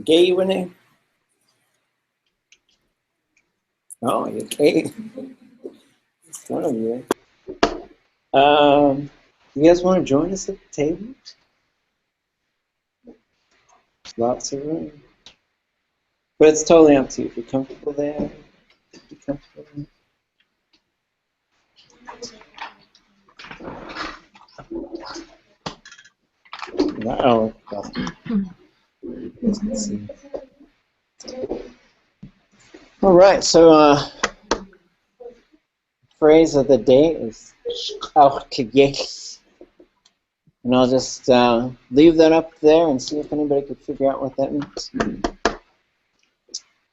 gay winning? Oh, you're gay. It's one of you. You guys want to join us at the table? Lots of room. But it's totally up to you. If you're comfortable there, be comfortable there. Oh, let's see. All right, so phrase of the day is and I'll just leave that up there and see if anybody could figure out what that means.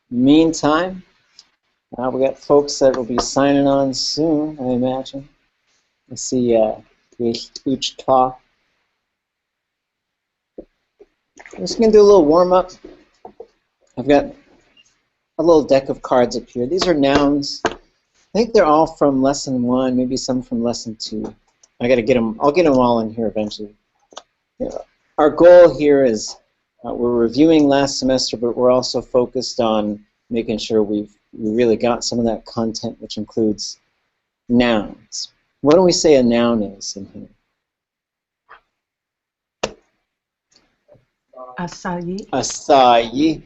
Meantime, we got folks that will be signing on soon, I imagine. I see each talk. I'm just going to do a little warm-up. I've got a little deck of cards up here. These are nouns. I think they're all from lesson 1, maybe some from lesson 2. I got to get them. I'll get them all in here eventually. Yeah. Our goal here is we're reviewing last semester, but we're also focused on making sure we really got some of that content, which includes nouns. What do we say a noun is in here? Acai. Acai.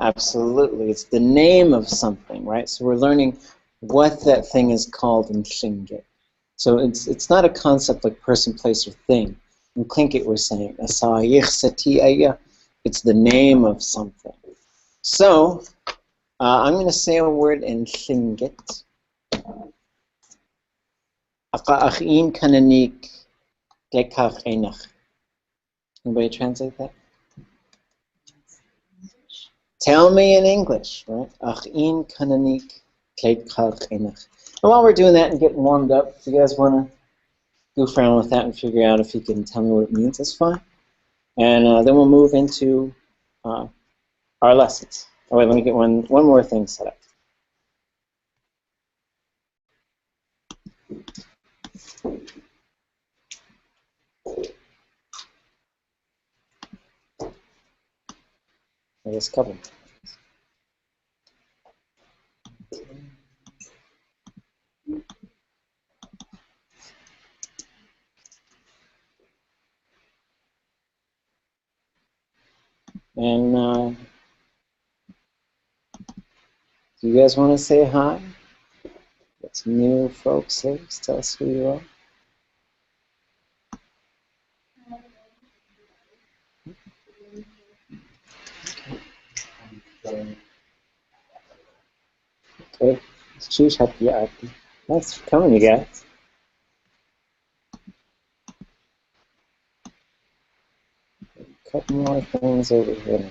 Absolutely. It's the name of something, right? So we're learning what that thing is called in Tlingit. So it's not a concept like person, place, or thing. In Tlingit we're saying acai. It's the name of something. So I'm going to say a word in Tlingit. Aka'achin kananik lekach enach. Anybody translate that? Tell me in English, right? Achin kananik lekach enach. And while we're doing that and getting warmed up, if you guys want to goof around with that and figure out if you can tell me what it means, that's fine. And then we'll move into our lessons. Oh wait, let me get one more thing set up. There's a couple. And do you guys want to say hi? Got some new folks here. Just tell us who you are. Okay. Thanks for coming, you guys. A couple more things over here.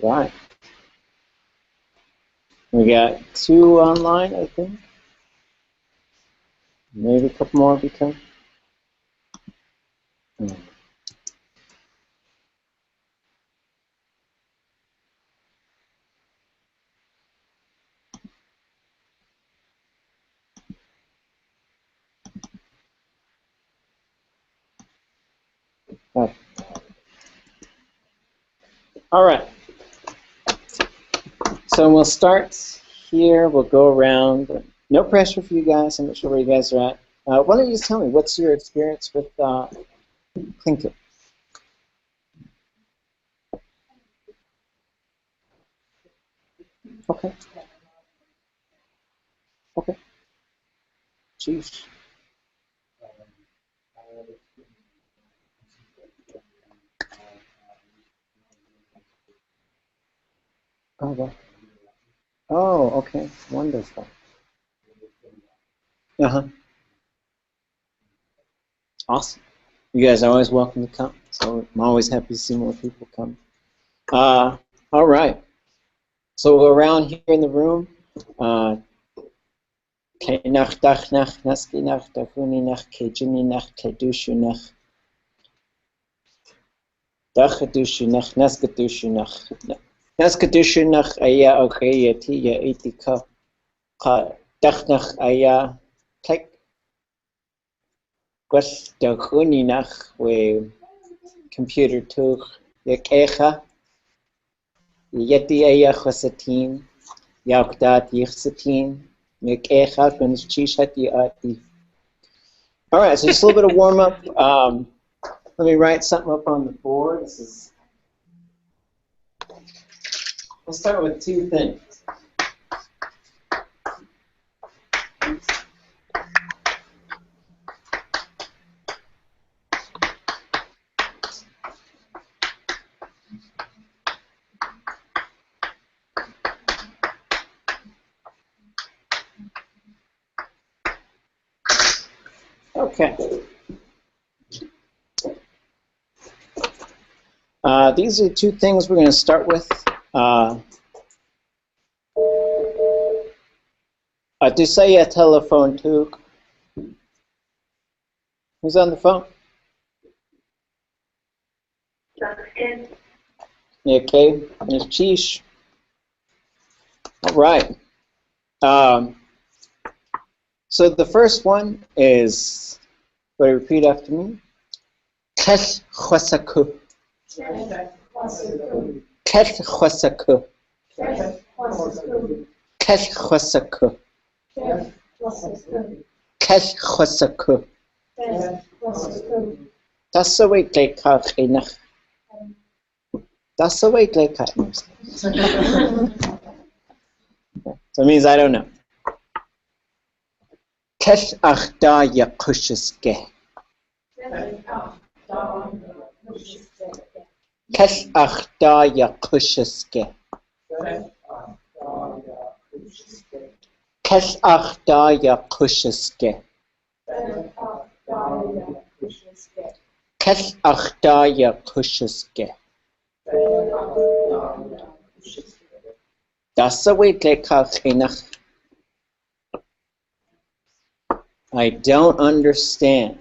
Right. We got 2 online, I think. Maybe a couple more become. Oh. All right. So we'll start here. We'll go around. No pressure for you guys. I'm not sure where you guys are at. Why don't you just tell me, what's your experience with Tlingit? Okay. Okay. Jeez. Oh, well. Oh, okay. Wonderful. Uh-huh. Awesome. You guys are always welcome to come. So I'm always happy to see more people come. All right. So around here in the room, Kleinach, dachnach, naskinach, dachuninach, kejuninach, kedushunach, dachadushunach, naskadushunach. Naskadushunach aya okayati ya etika. Dachnach aya tek. Gwas dachuninach we computer tuch yakecha. Yeti aya khosatin. Yaukdat yichsatin. Yakecha gunshishat yati. All right, so just a little bit of warm up. Let me write something up on the board. We'll start with two things. Okay. These are the two things we're going to start with. To say a telephone too. Who's on the phone? Okay, Ms. Cheesh. All right. So the first one is, repeat after me. Kesh khwasaku. Kesh khwasaku. Kesh khwasaku. Kesh khwasaku. That's the way they call it. That's the way they call it. So it means I don't know. Kesh achda ya kushiske. Kesh achda ya kushiske. Kesh achda ya kushiske. Kesh achda ya kushiske. Das the way they call it. I don't understand.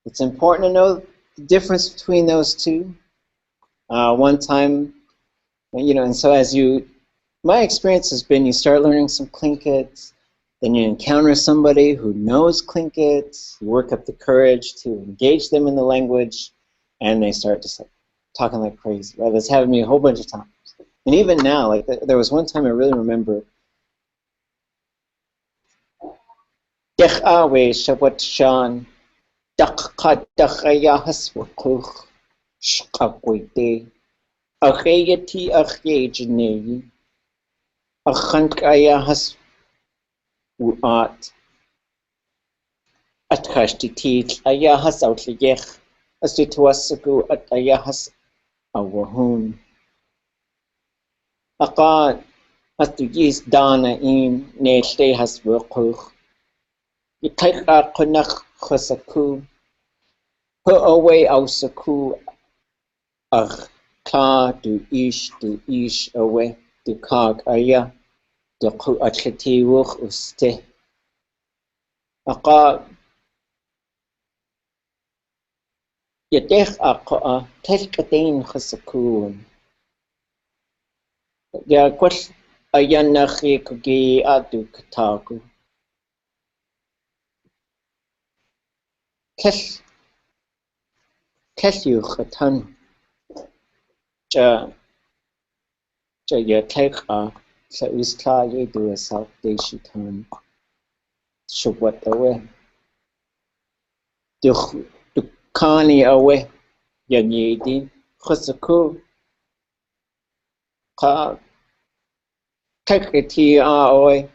It's important to know the difference between those two. One time, and so my experience has been you start learning some Tlingit, then you encounter somebody who knows Tlingit, you work up the courage to engage them in the language, and they start just talking like crazy. Right? That's happened to me a whole bunch of times. And even now, there was one time I really remember. Dech awe shabbat shan, dakka dakaya haswakuch, shkakwite, achayati achayajnei, achankaya haswuat, atkashtitit, ayahas outligech, asituasaku at ayahas awahun. Aqad hastugis dana im neshtei haswakuch. Yikaika konach khosaku, hu away ausaku, ach ka du ish away, du kag aya, du ku atleti wuch uste. Aka yadech aka telkatain khosaku. Ya kwal ayanachi kugi adu kataku. Keshu khatan ja ya teka sa uska ye do South Deshitan shubwat away du kani away yanyedi khosaku ka teketi away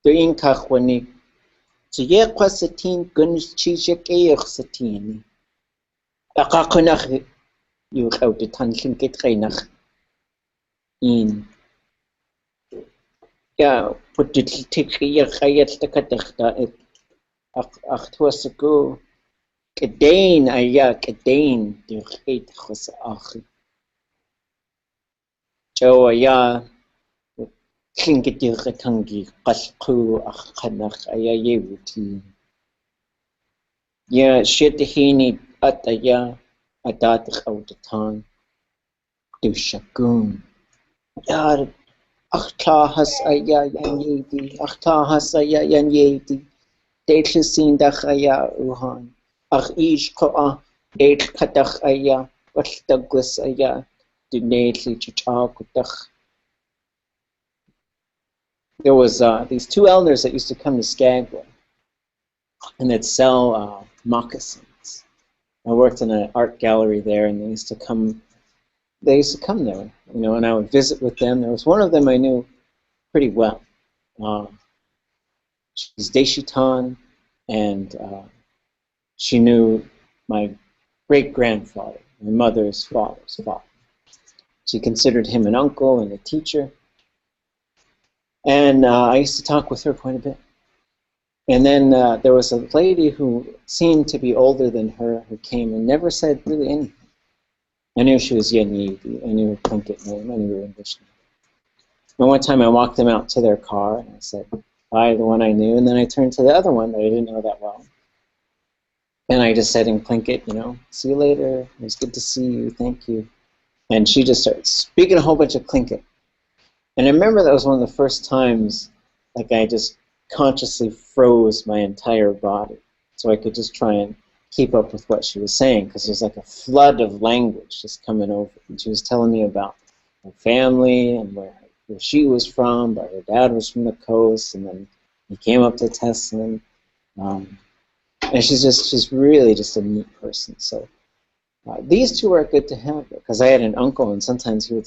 du inka khwani so ye kwasatin guns chijek e khsatini aqaqnakh yu khawt tan Tlingit khaynakh in ja putit tikhiya khayat takatakhta akhtuasaku kedain aya kedain du khit khos akh Joe aya Tlingit yirretangi qasqu aqanaq ayayewuti. Ya shitahini ataya adatich audatan dushakun. Yar achtahas ayayanyedi achtahas ayayanyedi. Deitlisindach aya uhan. Ach ish koa deit katach aya wastagwas aya dunetli chichakutach. There was these two elders that used to come to Skagway and they'd sell moccasins. I worked in an art gallery there, and they used to come there, and I would visit with them. There was one of them I knew pretty well. She's Deshitan, and she knew my great-grandfather, my mother's father's father. She considered him an uncle and a teacher. And I used to talk with her quite a bit. And then there was a lady who seemed to be older than her who came and never said really anything. I knew she was Yenyidi. I knew her Tlingit name. I knew her English name. And one time I walked them out to their car and I said, "Bye," the one I knew. And then I turned to the other one that I didn't know that well. And I just said in Tlingit, "See you later. It was good to see you. Thank you." And she just started speaking a whole bunch of Tlingit. And I remember that was one of the first times I just consciously froze my entire body so I could just try and keep up with what she was saying, because there's like a flood of language just coming over. And she was telling me about her family and where she was from, but her dad was from the coast, and then he came up to Teslin. And she's really just a neat person. So these two are good to have, because I had an uncle, and sometimes he would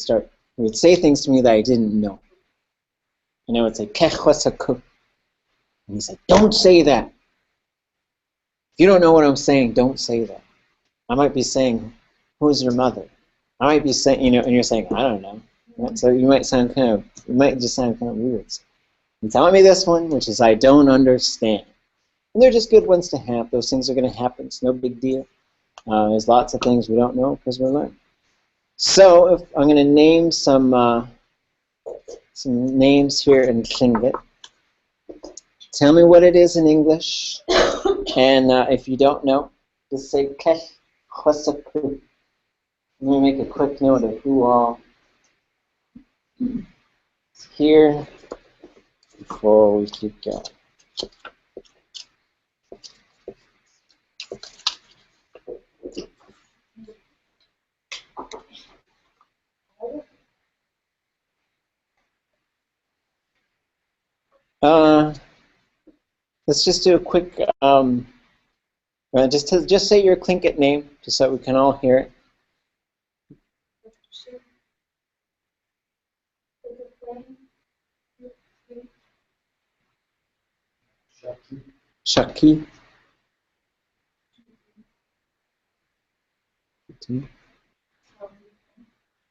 say things to me that I didn't know. And I would say, "Kechwasaku." And he said, "Don't say that. If you don't know what I'm saying, don't say that." I might be saying, "Who's your mother?" I might be saying, and you're saying, "I don't know." Right? So you might just sound kind of weird. You're telling me this one, which is I don't understand. And they're just good ones to have. Those things are going to happen. It's no big deal. There's lots of things we don't know because we're learning. So if I'm going to name some names here in Tlingit. Tell me what it is in English, and if you don't know, just say Kech Chosaku. Let me make a quick note of who all is here before we keep going. Let's just do a quick, just say your Tlingit name, just so we can all hear it. Shaki.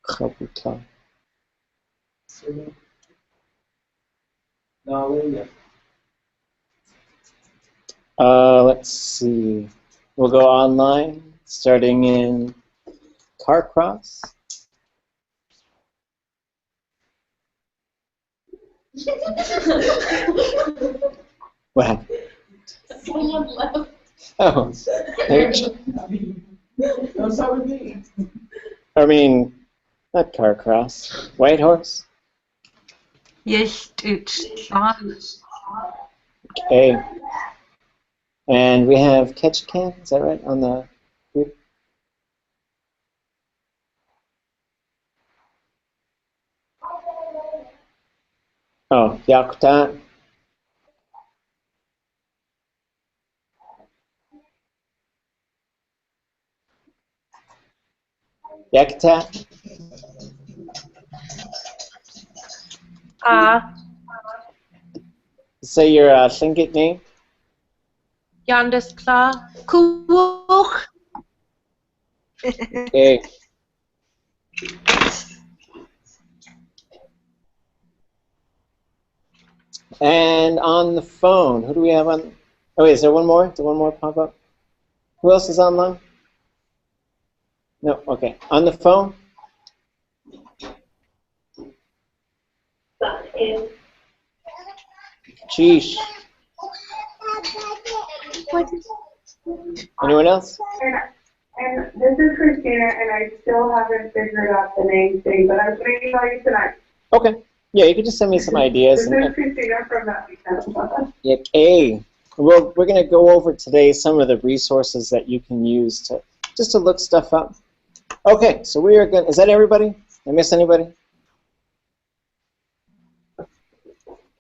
Chabuta. Let's see. We'll go online, starting in Carcross. What happened? Someone left. Oh. Don't start with me. I mean, not Carcross. Whitehorse? Yes, it's on. Okay. And we have Ketchikan, is that right, on the group? Oh, Yakutat. Yakutat. Say your Tlingit name. Jandes klar. Kuch. Okay. And on the phone, who do we have on? Oh wait, is there one more? Did one more pop up? Who else is online? No, okay. On the phone? Sheesh. Anyone else? And this is Christina, and I still haven't figured out the name thing, but I'm going to email you tonight. Okay. Yeah, you can just send me some ideas. This is Christina from that. Yeah, okay. Well, we're going to go over today some of the resources that you can use to just to look stuff up. Okay, so we are going. Is that everybody? Did I miss anybody?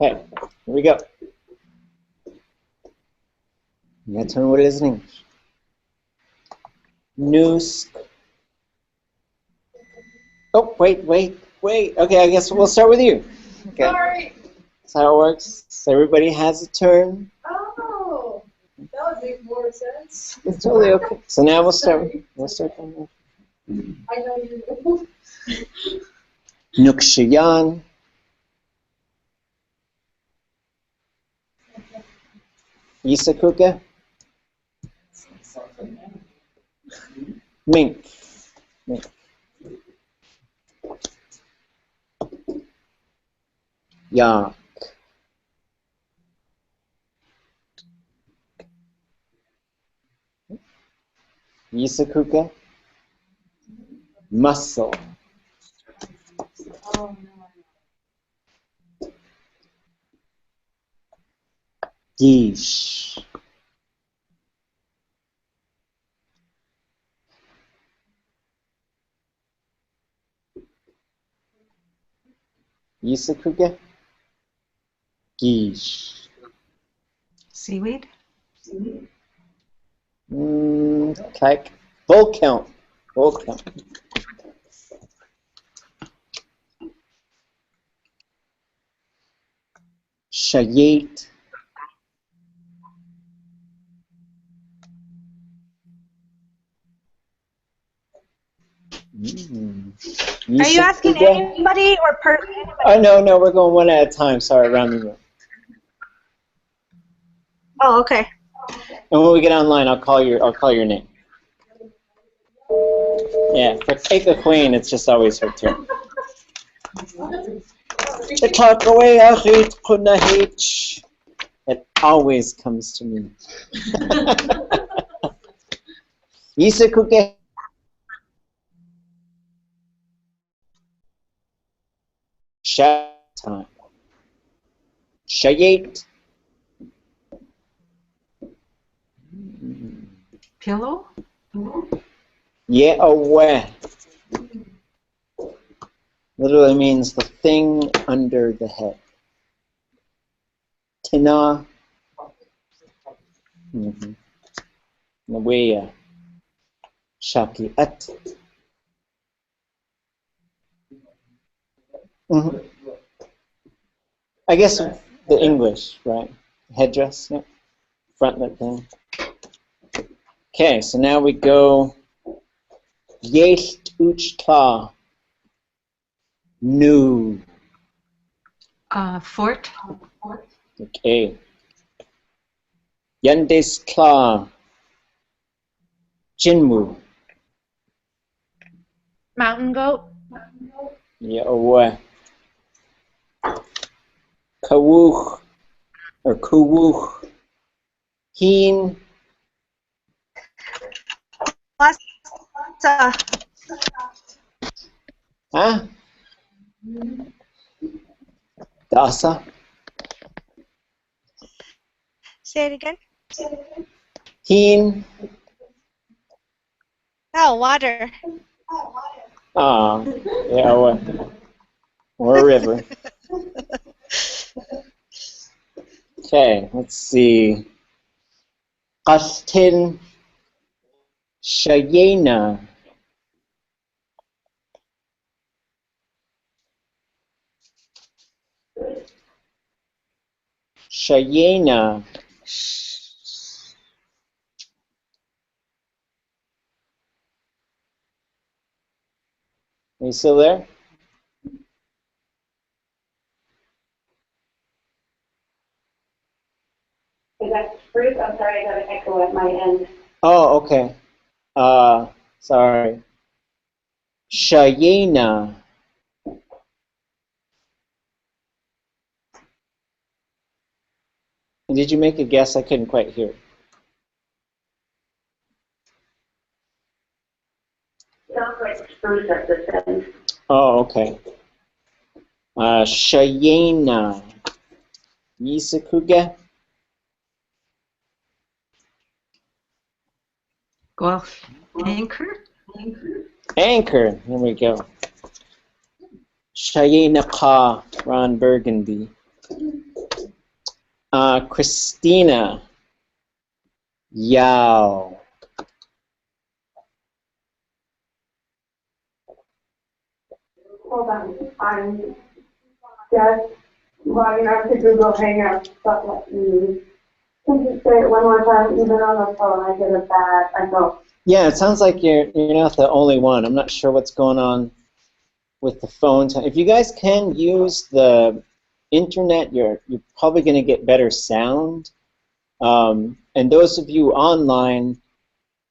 Okay, here we go. You gotta tell me what it is in English. News. Oh, wait. Okay, I guess we'll start with you. Okay. Sorry. That's how it works. So everybody has a turn. Oh, that would make more sense. It's totally okay. So now we'll start. We'll start from there. I know you do. Nukshayan. Isakuka. Mink. Yak. Isakuka. Muscle. Geesh. Isakuka. Geesh. Seaweed? Kike. Full count. Full count. Shayet. Are you asking anybody or per anybody? Oh, no, we're going one at a time. Sorry, rounding up. Oh, okay. And when we get online, I'll call your name. Yeah, for Take a Queen, it's just always her turn. It always comes to me. Yisakuke. Time. Shayet. Pillow? Yeah, aware. Literally means the thing under the head. Tina. Nawaya. Shaki at. I guess the English, right? Headdress, yep. Frontlet thing. Okay, so now we go Yecht Uchta. New. Fort? Okay. Yandes Kla. Jinmu. Mountain goat? Yeah, aware. Kawuch. Or Kuwuch. Heen. Huh? Dasa. Say it again. Heen. Oh, water. Ah, yeah, or a river. Okay, let's see. Qastin Shayena. Shayena. Are you still there? Is that Bruce? I'm sorry, I got an echo at my end. Oh, okay. Sorry. Shayena. And did you make a guess? I couldn't quite hear. Sounds like spruce at this end. Oh, okay. Shayena. Yisakuge. Well, anchor? Anchor. Here we go. Shayena Ka. Ron Burgundy. Christina. Yao. Hold on, I'm just logging out to Google Hangouts, but let me. Can you say it one more time? Even on the phone, I get a bad echo. Yeah, it sounds like you're not the only one. I'm not sure what's going on with the phone. If you guys can use the internet, you're probably going to get better sound. And those of you online,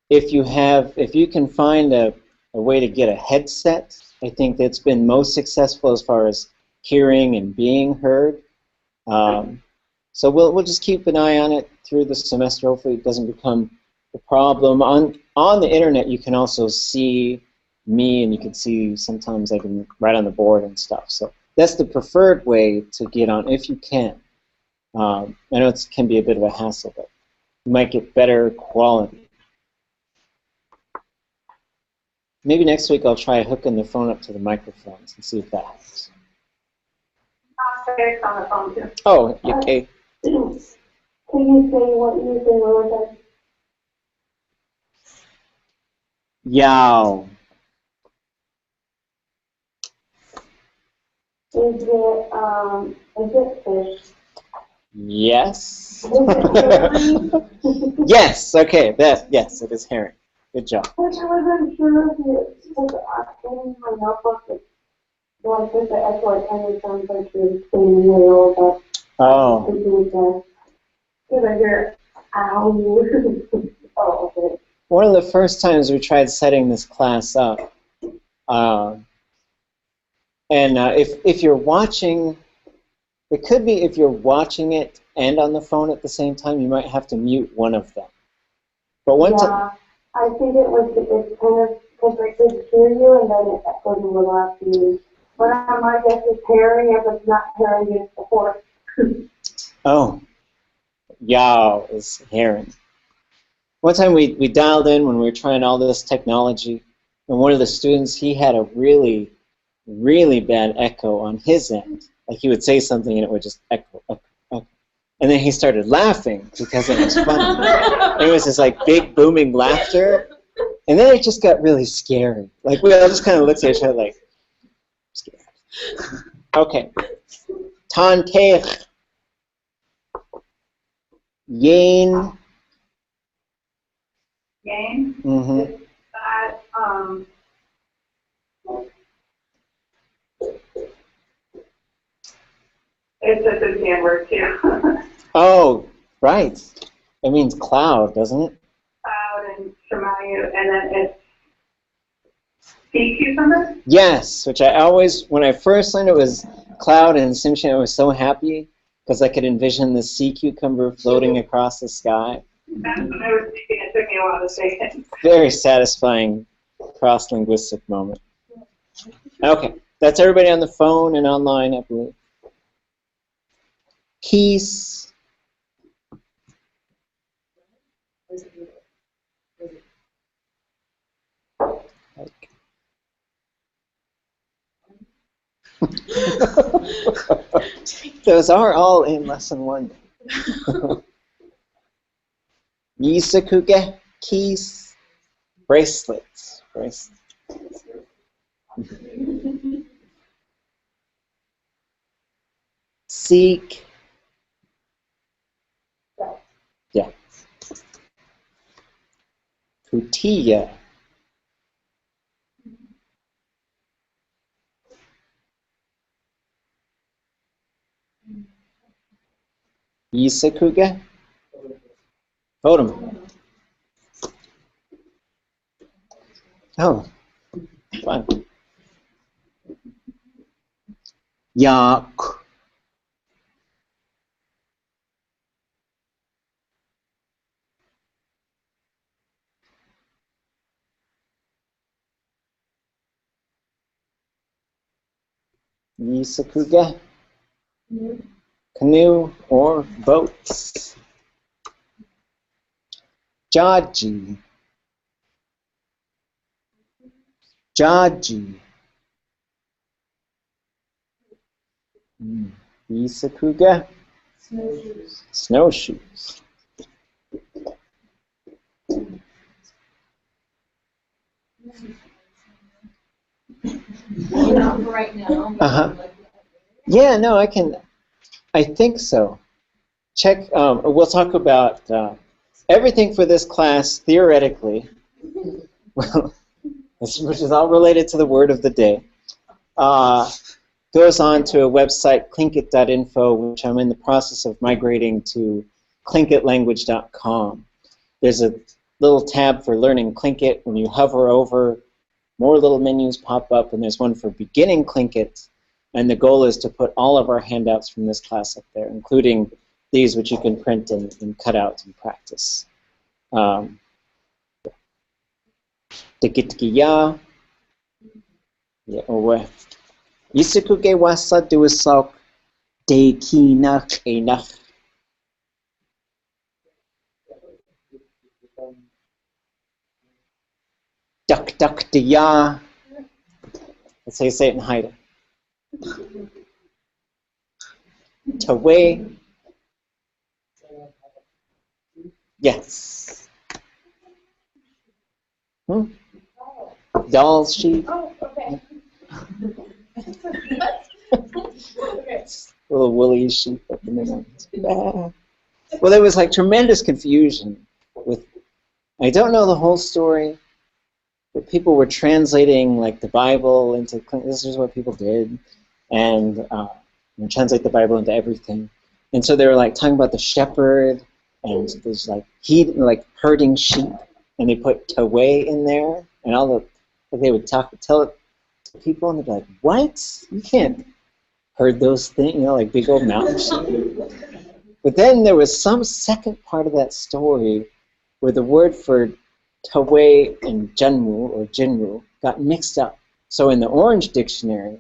if you can find a way to get a headset, I think that's been most successful as far as hearing and being heard. So we'll just keep an eye on it through the semester. Hopefully it doesn't become a problem. On the internet, you can also see me, and you can see sometimes I can write on the board and stuff. So that's the preferred way to get on if you can. I know it can be a bit of a hassle, but you might get better quality. Maybe next week I'll try hooking the phone up to the microphones and see if that helps. It's on the phone too. Oh, okay. Can you say what you say one more time? Yao. Is it fish? Yes. Is it herring? Yes. Okay. Yes, it is herring. Good job. Which I wasn't sure if it was in my notebook. Well, I think the echo kind of sounds like you're saying whale, but Oh. because I hear ow. Oh, okay. One of the first times we tried setting this class up, if you're watching, it could be if you're watching it and on the phone at the same time, you might have to mute one of them. But one time. I think it's kind of, because I could hear you and then it echoes a little after you. But my guess is herring. If it's not herring, it's the horse. Oh, Yao is herring. One time we dialed in when we were trying all this technology, and one of the students, he had a really, really bad echo on his end. Like he would say something and it would just echo, echo, echo. And then he started laughing because it was funny. It was this like big booming laughter. And then it just got really scary. Like we all just kind of looked at each other like, scared. Okay. Tanteich. Yin. Game? Mm-hmm. That, it's a Sudan word too. Oh, right. It means cloud, doesn't it? Cloud and Shemayu, and then it's sea cucumber? Yes, which I always, when I first learned it was cloud and Simshin, I was so happy because I could envision the sea cucumber floating across the sky. That's what I was thinking. It took me a while to say it. Very satisfying cross-linguistic moment. Okay, that's everybody on the phone and online, I believe. Keys. Those are all in lesson 1. Yisakuge, keys, bracelets. Seek. Yeah. Kutiya. Yisakuge. Totem. Oh, fun. Yak. Yisakuga, canoe or boats. Jaji, Jaji. Yisakuga, snowshoes. Not right now. Yeah, no, I think so. Check, we'll talk about everything for this class theoretically, well, which is all related to the word of the day, goes on to a website, tlingit.info, which I'm in the process of migrating to tlingitlanguage.com. There's a little tab for learning Tlingit. When you hover over, more little menus pop up, and there's one for beginning Tlingit. And the goal is to put all of our handouts from this class up there, including these, which you can print and cut out and practice. Tikitkiya, Owe. Yisikuge wasa duisok de kinak enach. Duck duck diya. That's how you say it in Haida. Tawe. Yes. Doll sheep. Oh, okay. Okay. Little woolly sheep up in the mountains. Well, there was like tremendous confusion with, I don't know the whole story, but people were translating like the Bible into, this is what people did, and translate the Bible into everything. And so they were like talking about the shepherd, and there's like herding sheep, and they put Taway in there, and all the, they would tell it to people, and they'd be like, what? You can't herd those things, like big old mountain sheep. But then there was some second part of that story where the word for Taway and Junmu, or Jinru, got mixed up. So in the Orange Dictionary,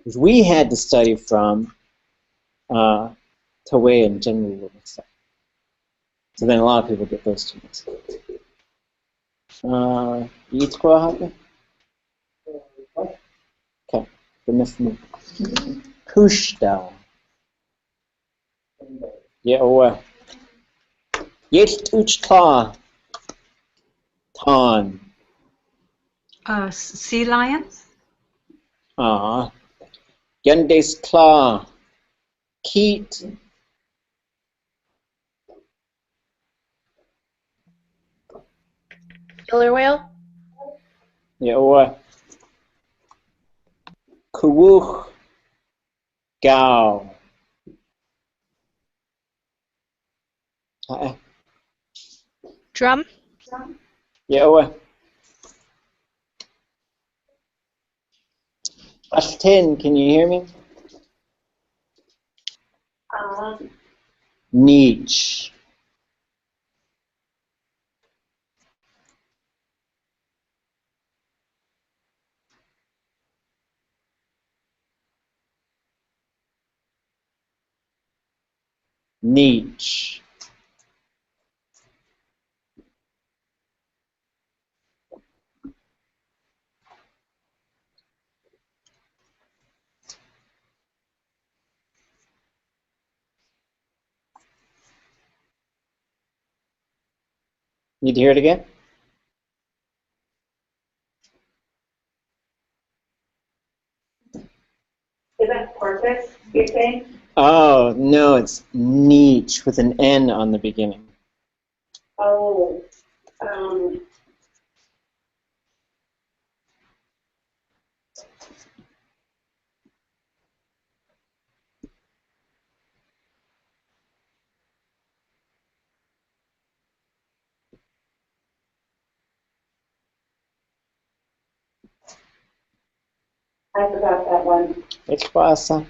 which we had to study from, Taway and Jinru were mixed up. So then a lot of people get those two mixed up. Okay, goodness me. Kushta. Yeah, Yet Uchta. Ton. Sea lion? Yandes Claw. Keat. Killer whale. Yeah, Kuwuch. Gao. Drum. Yeah, Ashtin, can you hear me? Niche. Niche. Need to hear it again? Is that perfect, you think? Oh, no, it's niche with an N on the beginning. Oh, I forgot that one. It's pasa.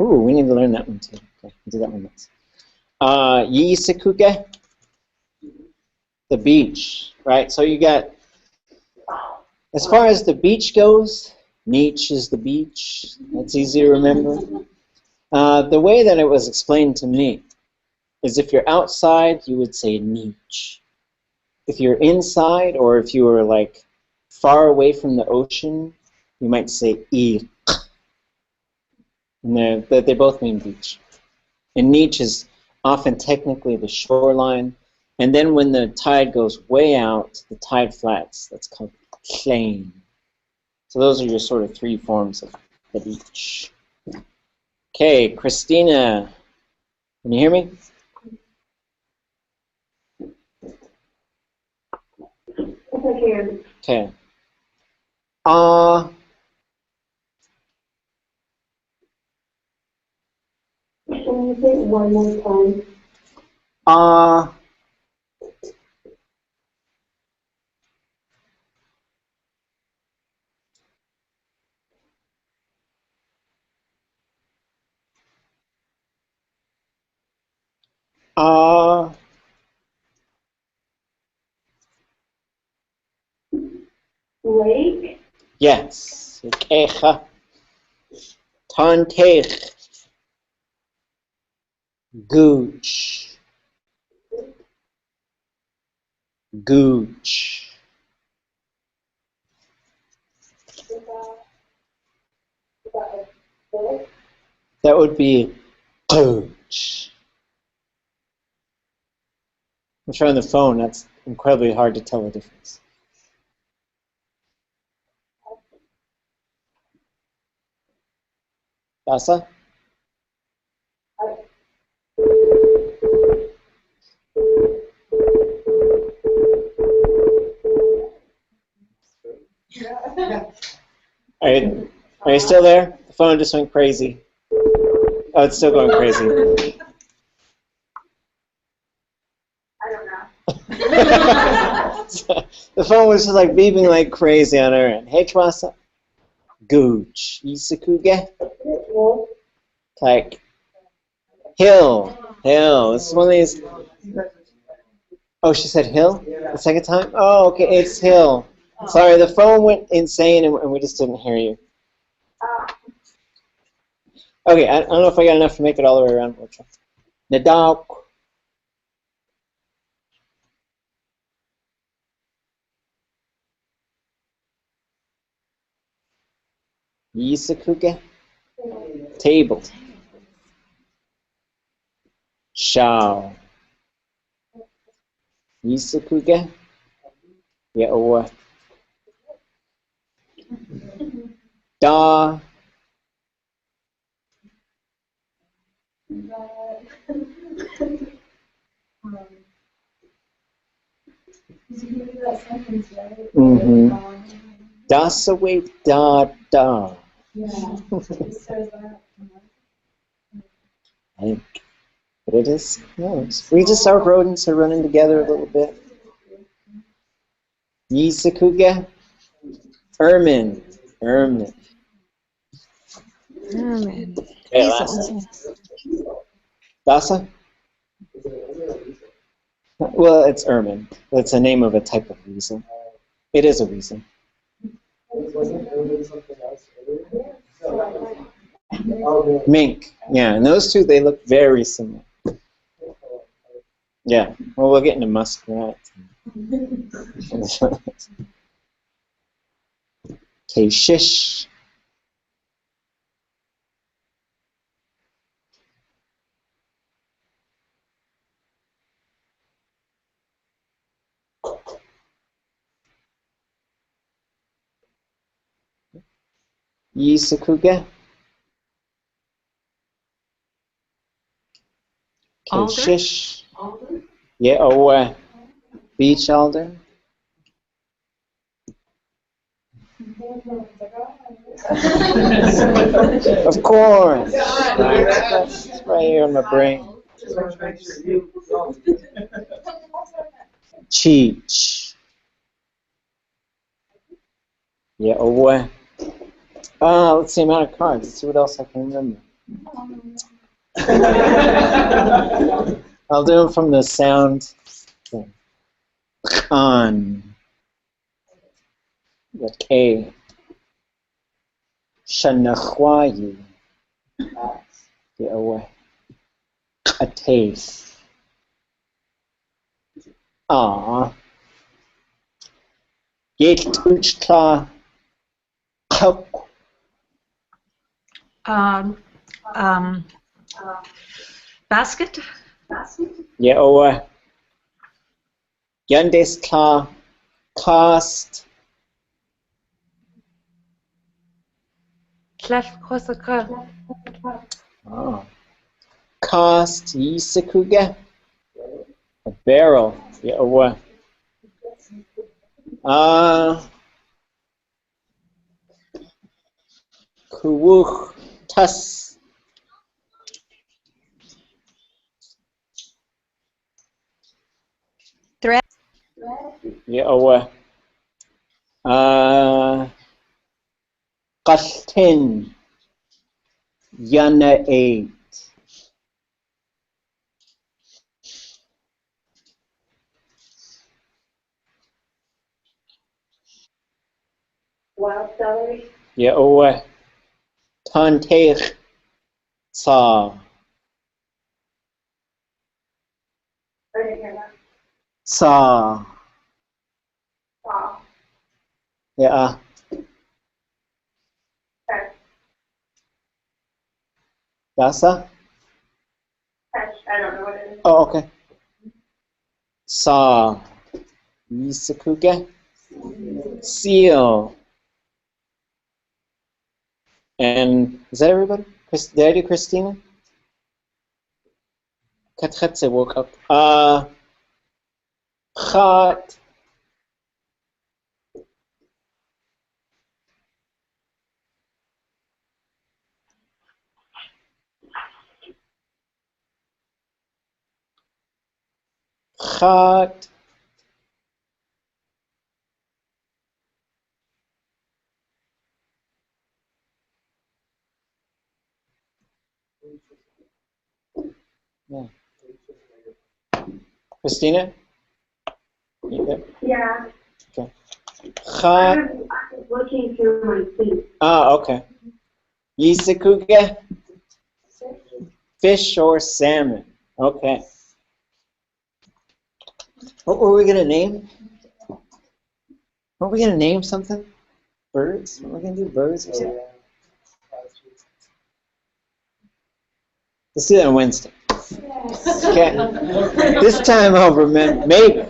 Ooh, we need to learn that one too. Okay, we'll do that one next. Yisikuge, the beach, right? So you got, as far as the beach goes, Niche is the beach. That's easy to remember. The way that it was explained to me is if you're outside, you would say niche. If you're inside, or if you were like far away from the ocean, you might say ir. And they both mean beach. And niche is often technically the shoreline. And then when the tide goes way out, the tide flats, that's called plain. So those are your sort of three forms of the beach. Okay, Christina, can you hear me? Yes, I can. Okay. Can you say it one more time? Lake? Yes. Kecha. Tantech. Gooch. Gooch. That would be gooch. I'm sure on the phone that's incredibly hard to tell the difference. Dasa? Are you still there? The phone just went crazy. Oh, it's still going crazy. I don't know. So, the phone was just like beeping like crazy on our end. Hey, Chwasa. Gooch. Isakuge? Like, hill. Hill. This is one of these. Oh, she said hill? The second time? Oh, okay, it's hill. Sorry, the phone went insane and we just didn't hear you. Okay, I don't know if I got enough to make it all the way around. Nadal. Yisakuge. Table. Shao. Yisakuge. Yeah, Da. Das away da da. I think. But it is close. We just our rodents are running together a little bit. Yisakuge. Ermine. Ermine. Ermine. Okay, last. Dasa? Well, it's ermine. It's a name of a type of weasel. It is a weasel. Mink. Yeah, and those two, they look very similar. Yeah, well, we'll get into muskrat. Okay, shish. Yisakuge. Okay, Alder? shish. Yeah, beach alder. Of course. That's right here in my brain. Cheech. Yeah, let's see amount of cards. Let's see what else I can remember. I'll do them from the sound thing. Con. The K. Shanachwayu. Get away. A taste. Ah. Get uchta. Kuk. Basket. Get away. Yandesta. Cost. Oh. Cost yisikuge. A barrel. Yeah, what? Kuwuch tas. Thread. Yeah, what? Qastin. Yana 8. Wild celery. Yeah, what? Tanteich sa. I didn't hear that. Sa. Wow. Yeah. Okay. Dasa? I don't know what it is. Oh, okay. Sa. Yisikuge. Seal. And is that everybody? Did I do Christina? Katretse woke up. Chat. Chat. Yeah. Christina? You good? Yeah. Okay. I Chat. was looking through my feet. Okay. Yisikuge. Fish or salmon. Okay. What were we gonna name? Were we gonna name something? Birds? Were we gonna do birds or something? Let's do that on Wednesday. Okay. This time I'll remember. Maybe.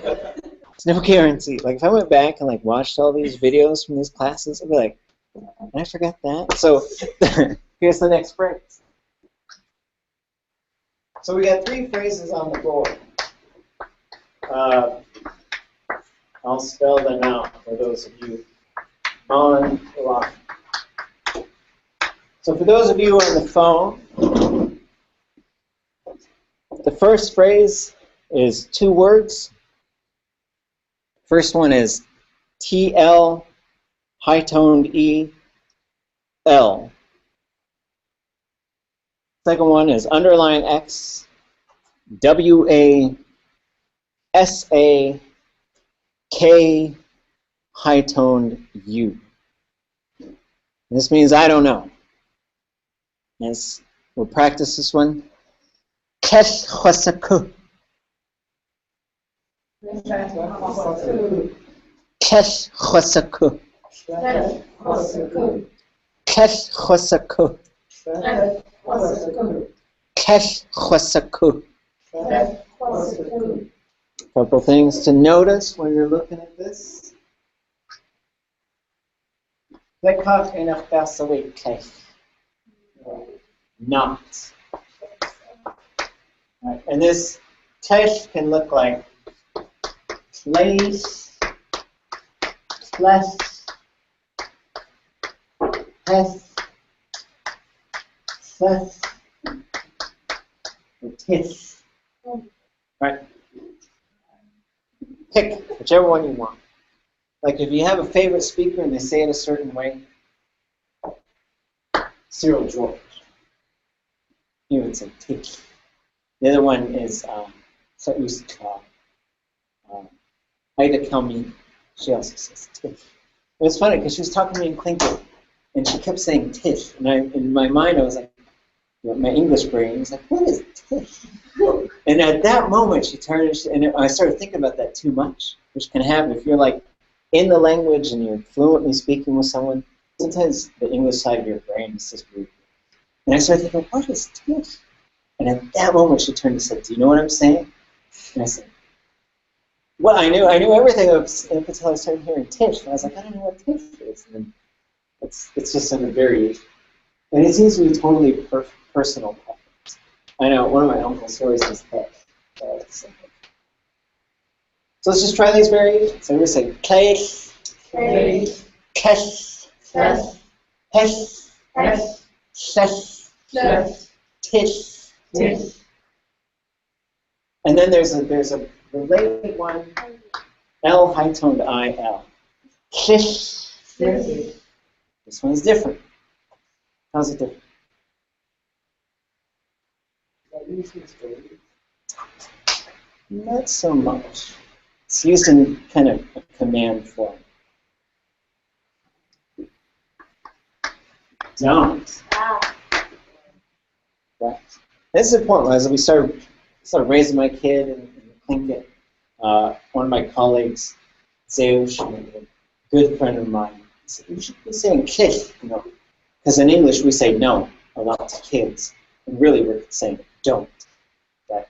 It's no guarantee. Like if I went back and like watched all these videos from these classes, I'd be like, I forgot that. So here's the next phrase. So we got 3 phrases on the board. I'll spell them out for those of you on the line. So for those of you on the phone, the first phrase is 2 words. First one is TL, high-toned E, L. Second one is underline X, WA, SA, K, high-toned U. This means I don't know. Yes, we'll practice this one. Kesh khosaku. Kesh khosaku. Kesh khosaku. Kesh khosaku. Couple things to notice when you're looking at this. Lekach enach basawit kesh. Not. Right. And this kesh can look like place, plus, hes, ses, or tis. Right? Pick whichever one you want. Like if you have a favorite speaker and they say it a certain way, Cyril George, he would say tick. The other one is Sa'uska. Ida Kelmy, she also says tick. It was funny because she was talking to me in Tlingit, And she kept saying tish. And in my mind, I was like, my English brain was like, what is tish? And at that moment, she turned and I started thinking about that too much, which can happen if you're like in the language and you're fluently speaking with someone. Sometimes the English side of your brain is just weird. And I started thinking, what is tish? And at that moment, she turned and said, do you know what I'm saying? And I said, well, I knew everything up until I started hearing tish. And I was like, I don't know what tish is. And then it's just sort of variation. And it seems to be totally personal preference. I know, one of my uncles always says tish. So let's just try these variations. So we're going to say tish, tish, tish, tish, tish. And then there's a related one, L high toned I, L. Tish. This one's different. How's it different? Not so much. It's used in kind of a command form. Don't. Right. This is important. As we started raising my kid in Tlingit, one of my colleagues, Zeus, a good friend of mine, said, you should be saying kish, because in English we say no a lot to kids, and really we're saying don't. Right?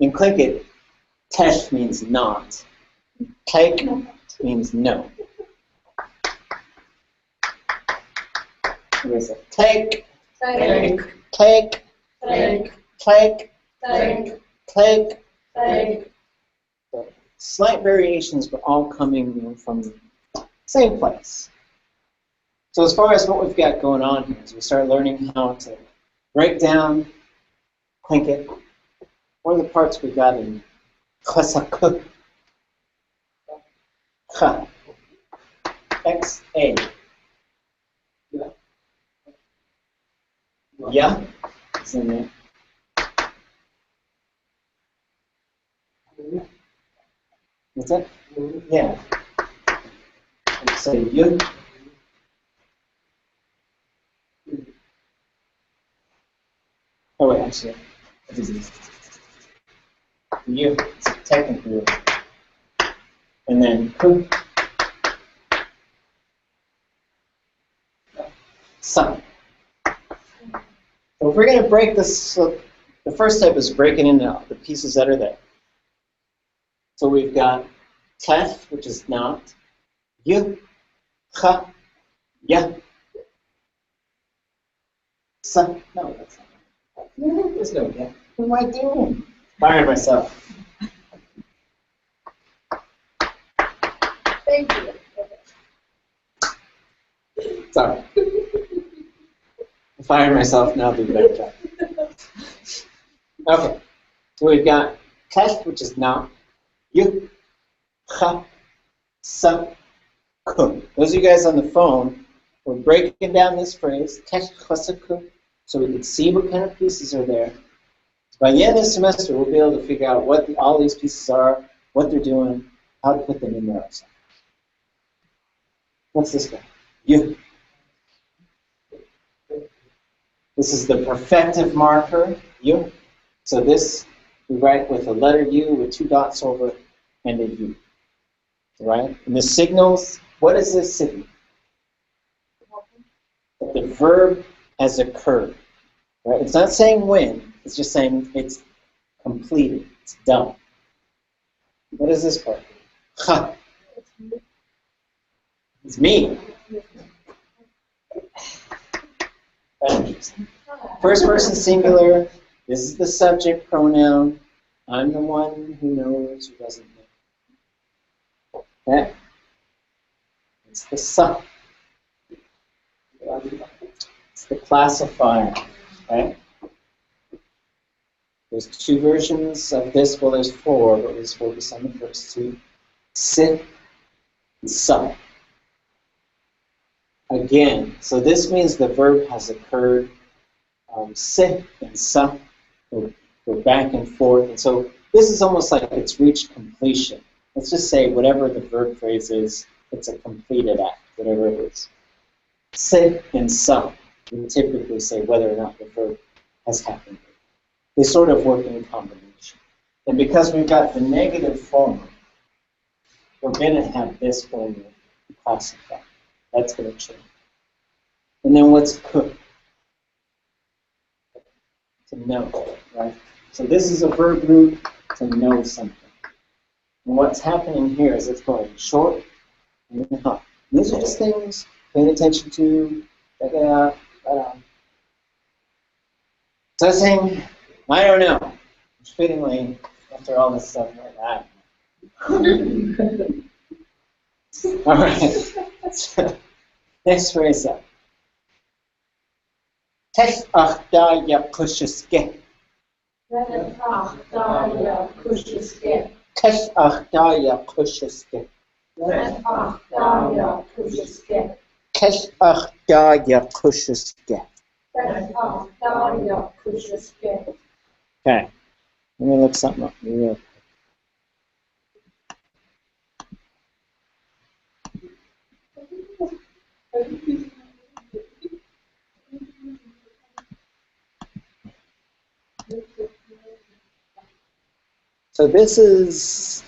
In Tlingit, tesh means not. Take means no. We say take, take, take, take, take, take, take. So slight variations, but all coming from the same place. So as far as what we've got going on here, is we start learning how to break down Tlingit. One of the parts we got in Chasak, Cha, X-A. Yeah, it's in there. What's that? Yeah. So you. Oh wait, actually, you. It's technically, and then ku. Sun. So if we're going to break this, so the first step is breaking into the pieces that are there. So we've got tef, which is not, you, cha, ya, sa. No, that's not. There's no ya. What am I doing? Firing myself. Thank you. Sorry. I'm firing myself now. Do a better job. Okay. So we've got tef, which is not. You, cha, sa, ku. Those of you guys on the phone, we're breaking down this phrase, tesh, cha, sa, ku, so we can see what kind of pieces are there. By the end of the semester, we'll be able to figure out what all these pieces are, what they're doing, how to put them in there. What's this guy? You. This is the perfective marker, you. So this, we write with a letter U with 2 dots over it and a U. Right? And the signals, what is this signal? That the verb has occurred. Right? It's not saying when, it's just saying it's completed, it's done. What is this part? Ha. It's me. First person singular. This is the subject pronoun. I'm the one who knows, who doesn't know. Okay? It's the sub. It's the classifier. Okay? There's 2 versions of this. Well, there's 4, but let's focus on the first 2. Sit and sub. Again, so this means the verb has occurred. Sit and sa, we're back and forth. And so this is almost like it's reached completion. Let's just say whatever the verb phrase is, it's a completed act, whatever it is. sit and sup, we typically say whether or not the verb has happened. They sort of work in combination. And because we've got the negative form, we're going to have this formula to classify. That's going to change. And then what's cook? To know, right? So this is a verb root to know something. And what's happening here is it's going short and hot. These are just things paying attention to, check it out, Sussing, I don't know. Fittingly, after all this stuff like that. All right. Next phrase up. Tes achda ya kushiske. Tes achda ya kushiske. Tes achda ya kushiske. Okay, let me look something up real quick. So this is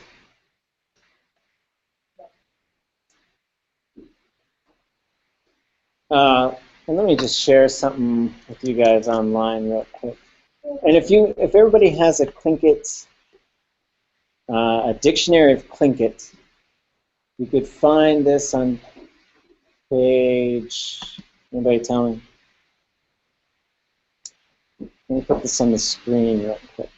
and let me just share something with you guys online real quick. And if everybody has a Tlingit, a dictionary of Tlingit, you could find this on page. Anybody tell me? Let me put this on the screen real quick.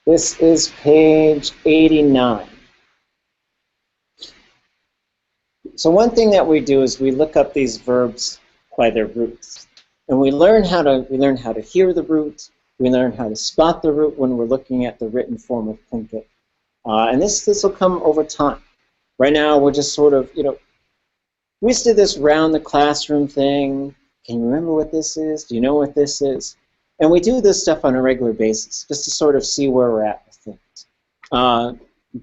This is page 89. So one thing that we do is we look up these verbs by their roots, and we learn how to hear the root. We learn how to spot the root when we're looking at the written form of Tlingit, and this will come over time. Right now, we're just sort of, we used to do this round the classroom thing. Can you remember what this is? Do you know what this is? And we do this stuff on a regular basis, just to sort of see where we're at with things.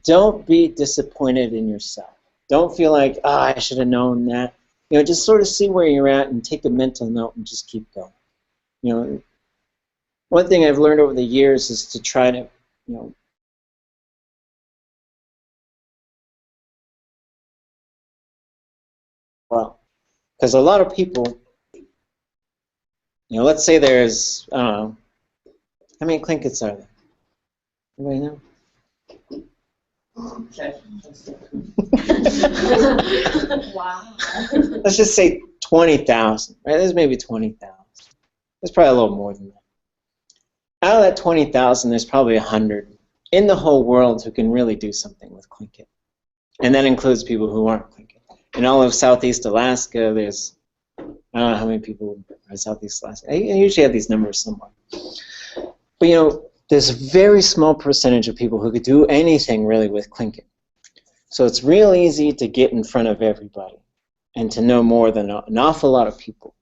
Don't be disappointed in yourself. Don't feel like, I should have known that. Just sort of see where you're at and take a mental note and just keep going. One thing I've learned over the years is to try to, well, because a lot of people, let's say there's, I don't know, how many Tlingits are there? Anybody know? Wow. Let's just say 20,000, right? There's maybe 20,000. There's probably a little more than that. Out of that 20,000, there's probably 100 in the whole world who can really do something with Tlingit. And that includes people who aren't Tlingit. In all of Southeast Alaska, there's, I don't know how many people are in Southeast Alaska. I usually have these numbers somewhere. But there's a very small percentage of people who could do anything really with Tlingit. So it's real easy to get in front of everybody and to know more than an awful lot of people.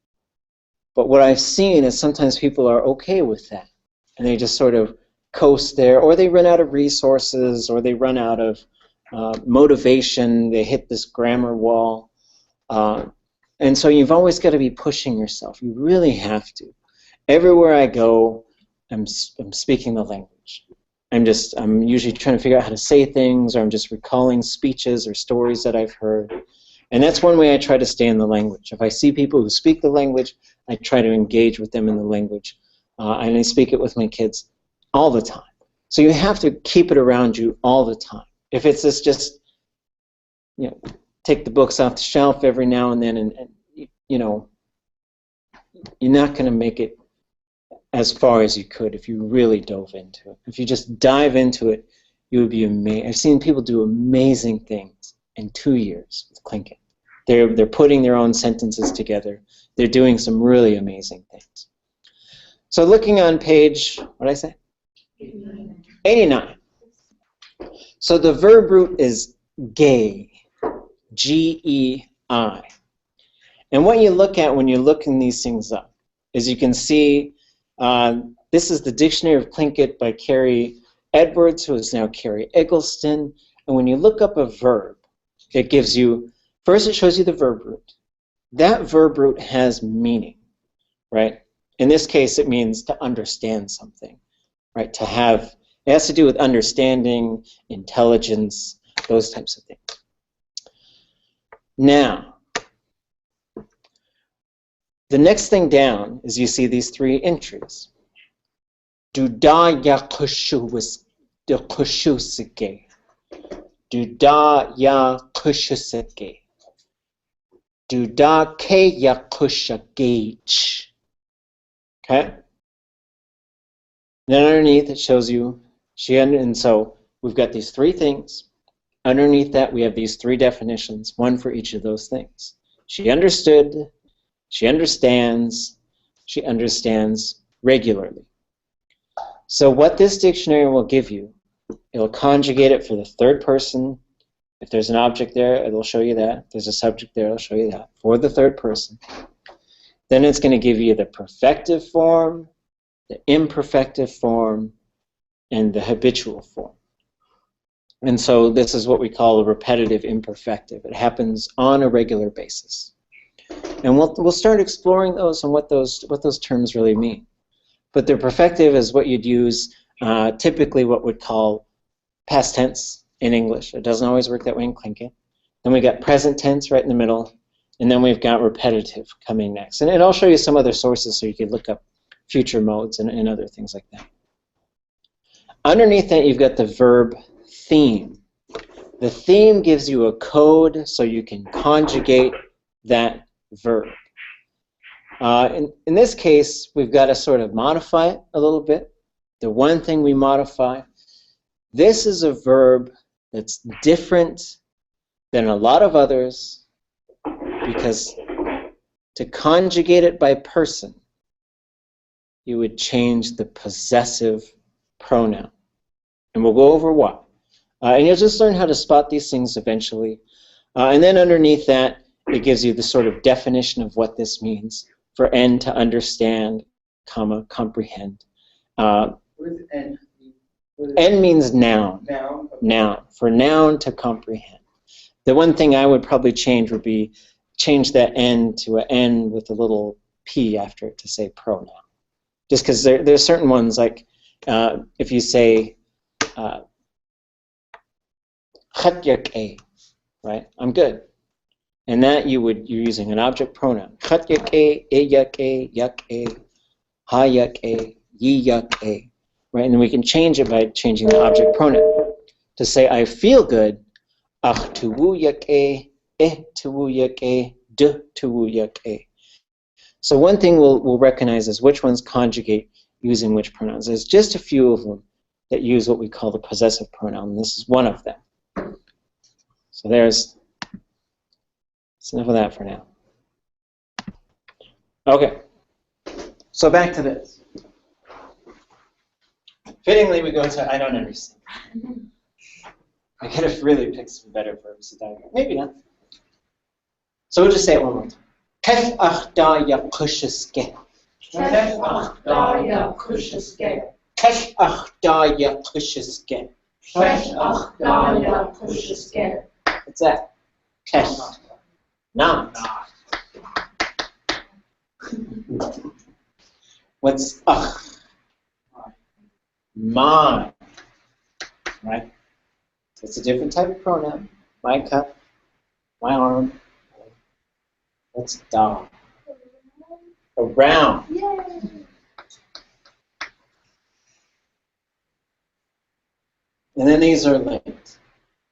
But what I've seen is sometimes people are okay with that, and they just sort of coast there, or they run out of resources, or they run out of motivation, they hit this grammar wall. And so you've always got to be pushing yourself. You really have to. Everywhere I go, I'm speaking the language. I'm usually trying to figure out how to say things, or I'm just recalling speeches or stories that I've heard. And that's one way I try to stay in the language. If I see people who speak the language, I try to engage with them in the language. And I speak it with my kids all the time. So you have to keep it around you all the time. If it's just take the books off the shelf every now and then, and you're not going to make it as far as you could if you really dove into it. If you just dive into it, you would be amazed. I've seen people do amazing things in 2 years with Tlingit. They're putting their own sentences together. They're doing some really amazing things. So looking on page, what did I say? 89. So the verb root is gei, G-E-I. And what you look at when you're looking these things up is you can see this is the Dictionary of Tlingit by Carrie Edwards, who is now Carrie Eggleston. And when you look up a verb, it gives you, first it shows you the verb root. That verb root has meaning, right? In this case, it means to understand something, right? To have, it has to do with understanding, intelligence, those types of things. Now, the next thing down is you see these three entries. Duda ya kushusike. Duda ya kushusike. Duda ke ya kushagage. Okay? Then underneath it shows you, and so we've got these three things. Underneath that we have these three definitions, one for each of those things. She understood, she understands regularly. So what this dictionary will give you, it'll conjugate it for the third person. If there's an object there, it'll show you that. If there's a subject there, it'll show you that for the third person. Then it's going to give you the perfective form, the imperfective form, and the habitual form. And so this is what we call a repetitive imperfective. It happens on a regular basis. And we'll start exploring those and what those terms really mean. But the perfective is what you'd use typically what we'd call past tense in English. It doesn't always work that way in Tlingit. Then we got present tense right in the middle, and then we've got repetitive coming next. And I'll show you some other sources so you can look up future modes and other things like that. Underneath that, you've got the verb theme. The theme gives you a code so you can conjugate that verb. In this case, we've got to sort of modify it a little bit. The one thing we modify, this is a verb that's different than a lot of others because to conjugate it by person, you would change the possessive pronoun. And we'll go over why. And you'll just learn how to spot these things eventually. And then underneath that, it gives you the sort of definition of what this means for N to understand, comma, comprehend. What is N? N means noun. Noun? Okay. Noun. For noun to comprehend. The one thing I would probably change would be change that N to an N with a little P after it to say pronoun. Just because there's certain ones like if you say khatyake, right? I'm good. And that you're using an object pronoun. Khatyake, eyake, yake, hayake, yiyake. Right? And then we can change it by changing the object pronoun. To say I feel good, ach tuwuyake, tuwuyake, tuwuyake. So one thing we'll recognize is which ones conjugate using which pronouns. There's just a few of them that use what we call the possessive pronoun, and this is one of them. So that's enough of that for now. Okay, so back to this. Fittingly, we go to I don't understand. I could have really picked some better verbs to diagram. Maybe not. So we'll just say it one more time. Kef achda ya kushiske. Kef achda ya kushiske. Kef achda ya kushiske. Kef achda ya kushiske. What's that? Kef. Not. What's ach? Mine. Right? So it's a different type of pronoun. My cup, my arm. What's da? Around. Yay! And then these are linked.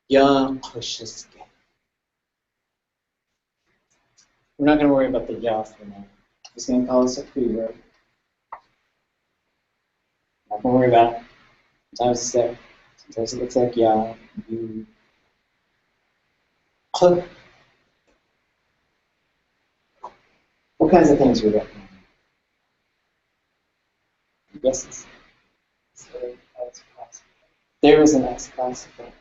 Ya kushiske. We're not going to worry about the ya for now. I'm just going to call this a free verb. Not going to worry about it. Sometimes it's there. Sometimes it looks like ya. You. What kinds of things we got? Guesses? There is an X classical.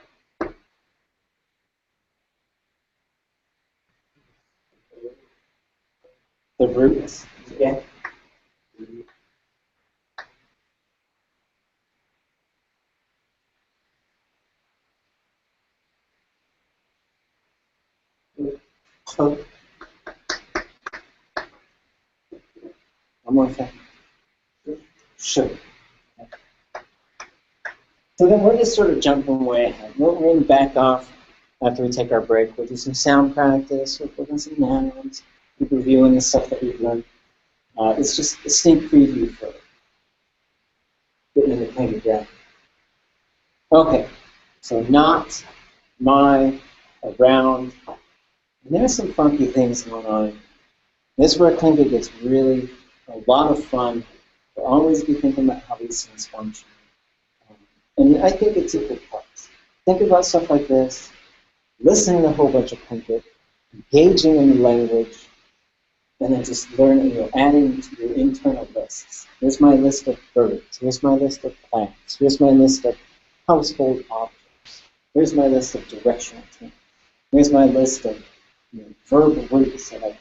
The roots, yeah. One more thing. Sure. So then we're just sort of jumping way ahead. We're going to back off after we take our break. We'll do some sound practice. We'll put in some nouns. Keep reviewing the stuff that we've learned. It's just a sneak preview for getting in the Tlingit grammar. Okay, so not, my, around. And there's some funky things going on. This is where Tlingit gets really a lot of fun. We'll always be thinking about how these things function. And I think it's equal parts. Think about stuff like this, listening to a whole bunch of Tlingit, engaging in the language, and then just learning, adding to your internal lists. Here's my list of birds. Here's my list of plants. Here's my list of household objects. Here's my list of directional terms. Here's my list of verbal roots that I can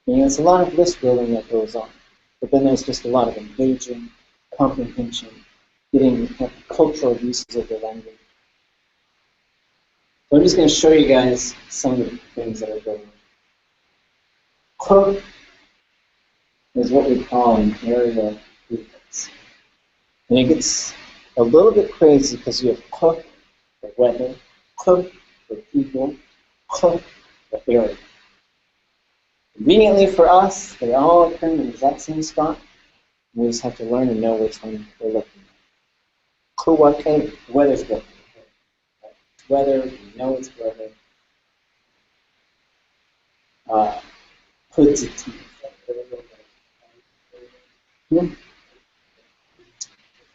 remember. There's a lot of list building that goes on, but then there's just a lot of engaging, comprehension, getting cultural uses of the language. So I'm just going to show you guys some of the things that are going on. Cook is what we call an area prefix. And it gets a little bit crazy because you have cook, the weather, cook, the people, cook, the area. Conveniently for us, they all occur in the exact same spot. We just have to learn and know which one we're looking at. The weather's good. It's weather, we know it's weather. Puts it to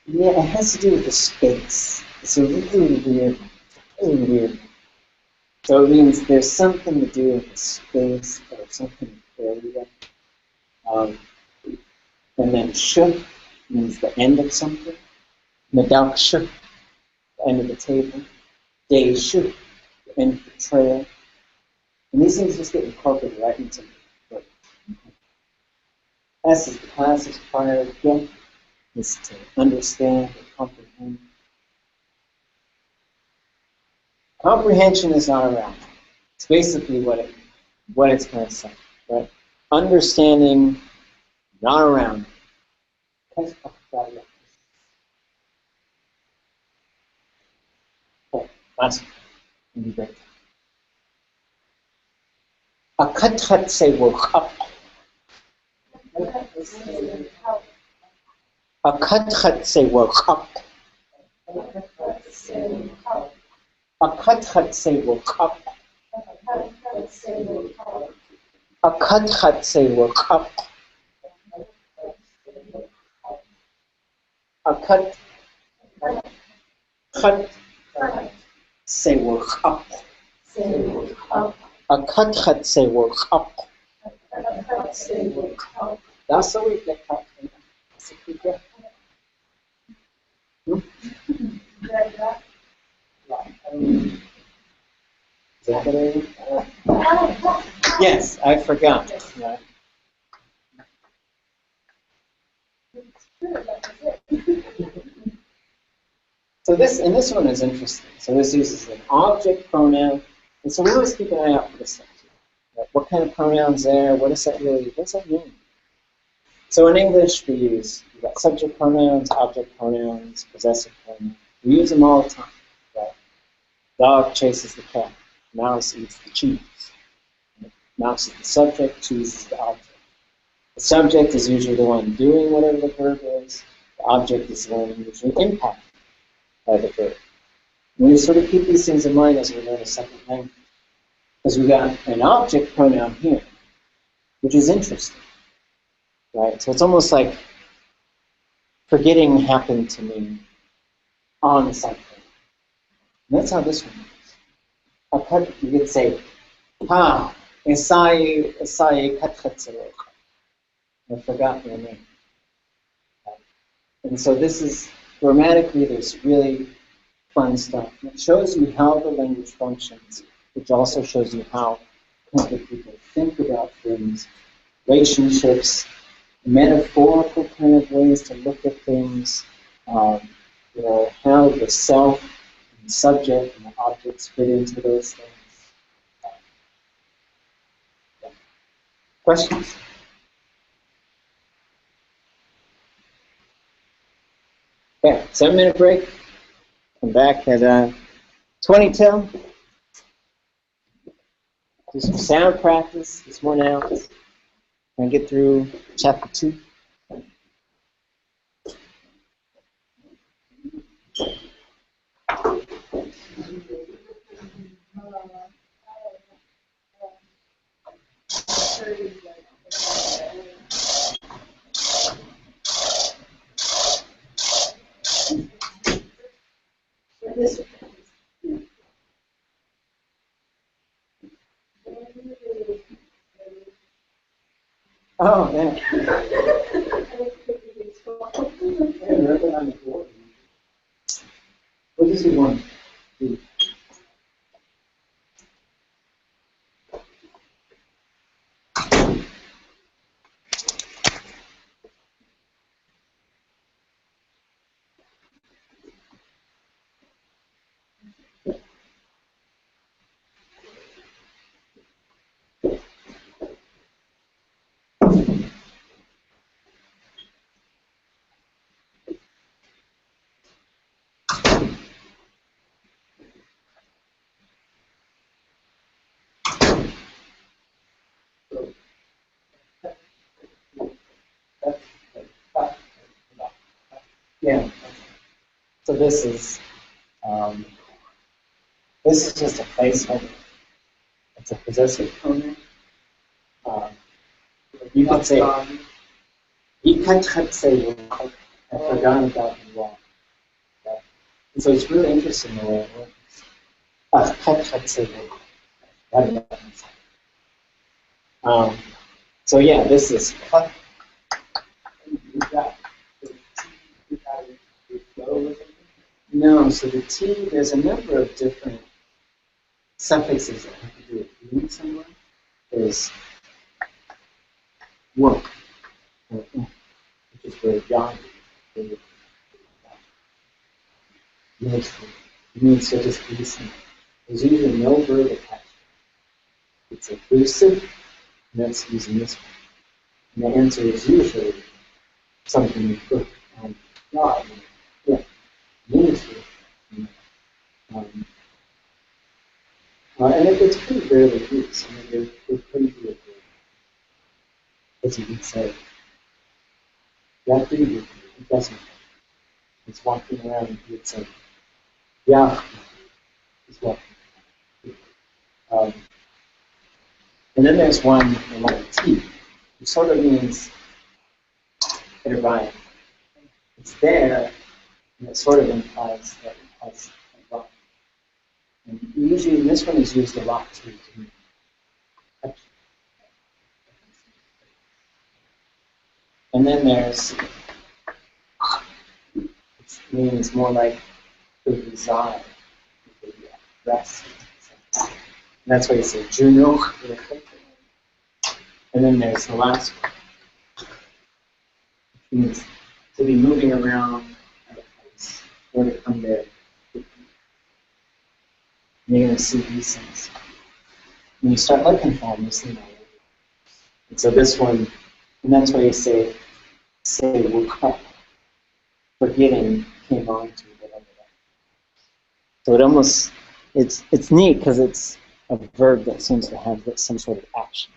yeah, it has to do with the space. It's a really weird. So it means there's something to do with the space or something area. And then shuk means the end of something. Medak shuk, the end of the table. Day shuk, the end of the trail. And these things just get incorporated right into the word. S is the passive part. Get is to understand or comprehend. Comprehension is not around. It's basically what it's going to say. Right? Understanding, not around. Okay, last one. Great. Akathat say woke up. Akathat say woke up. Akathat say woke up. Akathat say woke up. Akat say woke up. Akathat say woke up. That's how we get that. That's what we get. Yes, I forgot. Right. So this one is interesting. So this uses an object pronoun, and so we always keep an eye out for this stuff. Right? What kind of pronouns there? What does that mean? So in English, we've got subject pronouns, object pronouns, possessive pronouns. We use them all the time. Right? Dog chases the cat. Mouse eats the cheese. Mouse is the subject, cheese is the object. The subject is usually the one doing whatever the verb is. The object is the one usually impacted by the verb. And we sort of keep these things in mind as we learn a second language. Because we've got an object pronoun here, which is interesting. Right? So it's almost like forgetting happened to me on something. And that's how this one is. You could say, ha, Isai katchatzerok. I forgot your name. And so this is, grammatically, there's really fun stuff. It shows you how the language functions, which also shows you how people think about things, relationships, metaphorical kind of ways to look at things, how the self and the subject and the objects fit into those things. Questions? Okay, 7-minute break. Come back at 20 till. Do some sound practice, some more nouns, and get through chapter 2. Oh, yeah. What does he want? Yeah. So this is just a placeholder. It's a possessive pronoun. You could say, "You can't say I forgot about the law." Okay? And so it's really interesting the way it works. Can't say so yeah, this is cut. No, so the T, there's a number of different suffixes that have to do with being somewhere. There's work, which is where young means to just be somewhere. There's usually no verb attached. It's inclusive, and that's using this one. And the answer is usually something you put on God. Yeah, means to. And it's pretty rarely used. I mean, they're pretty good. As you would say, that dude, it doesn't. It's walking around and you'd say, yeah, he's walking. And then there's one like T, which sort of means arrive. It's there, and it sort of implies that it has arrived. And usually this one is used a lot too. And then there's, it means more like to reside, to rest. And that's why you say Juno. And then there's the last one, which means to be moving around at a place, or to come there. And you're going to see these things. When you start looking for them, you see them. And so this one, and that's why you say woke up, forgetting came on to whatever that. So it almost, it's neat because it's a verb that seems to have some sort of action.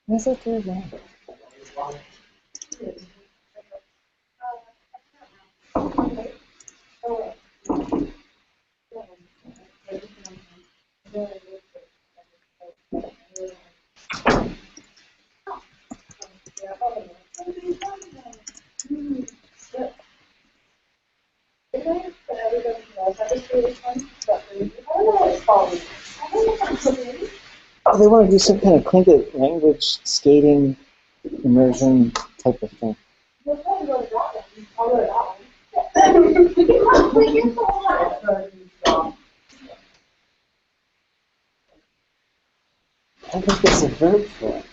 What's that third one? Oh, they want to do some kind of Tlingit language skating immersion type of thing. I think there's a verb for it.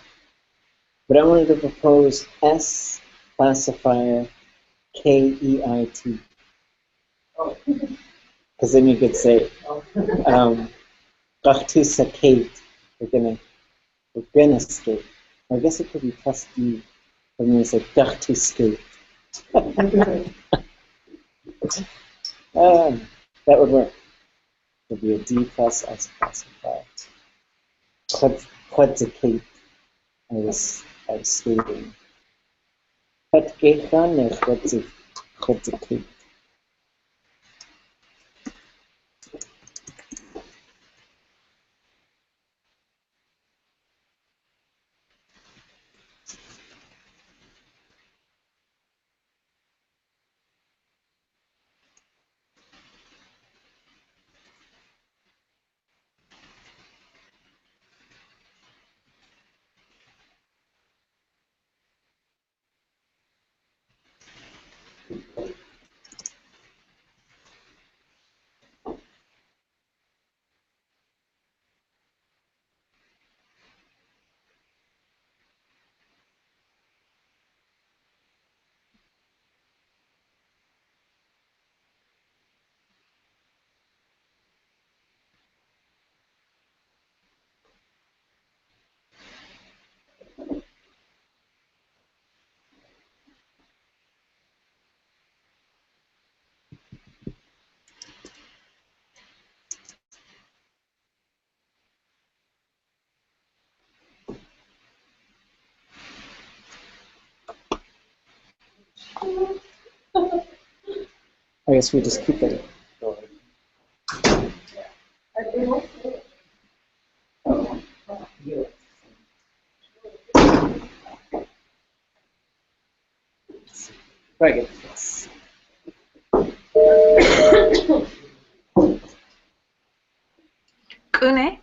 But I wanted to propose S classifier KEIT. Oh. Because then you could say, "Gachtu sakate." We're gonna skate. I guess it could be plus D. And then you say "Gachtu skate." That would work. It would be a D plus S classified. Quadzicate. I was skating. Quadzicate. I guess we just keep it. Very good. Yes. Kune,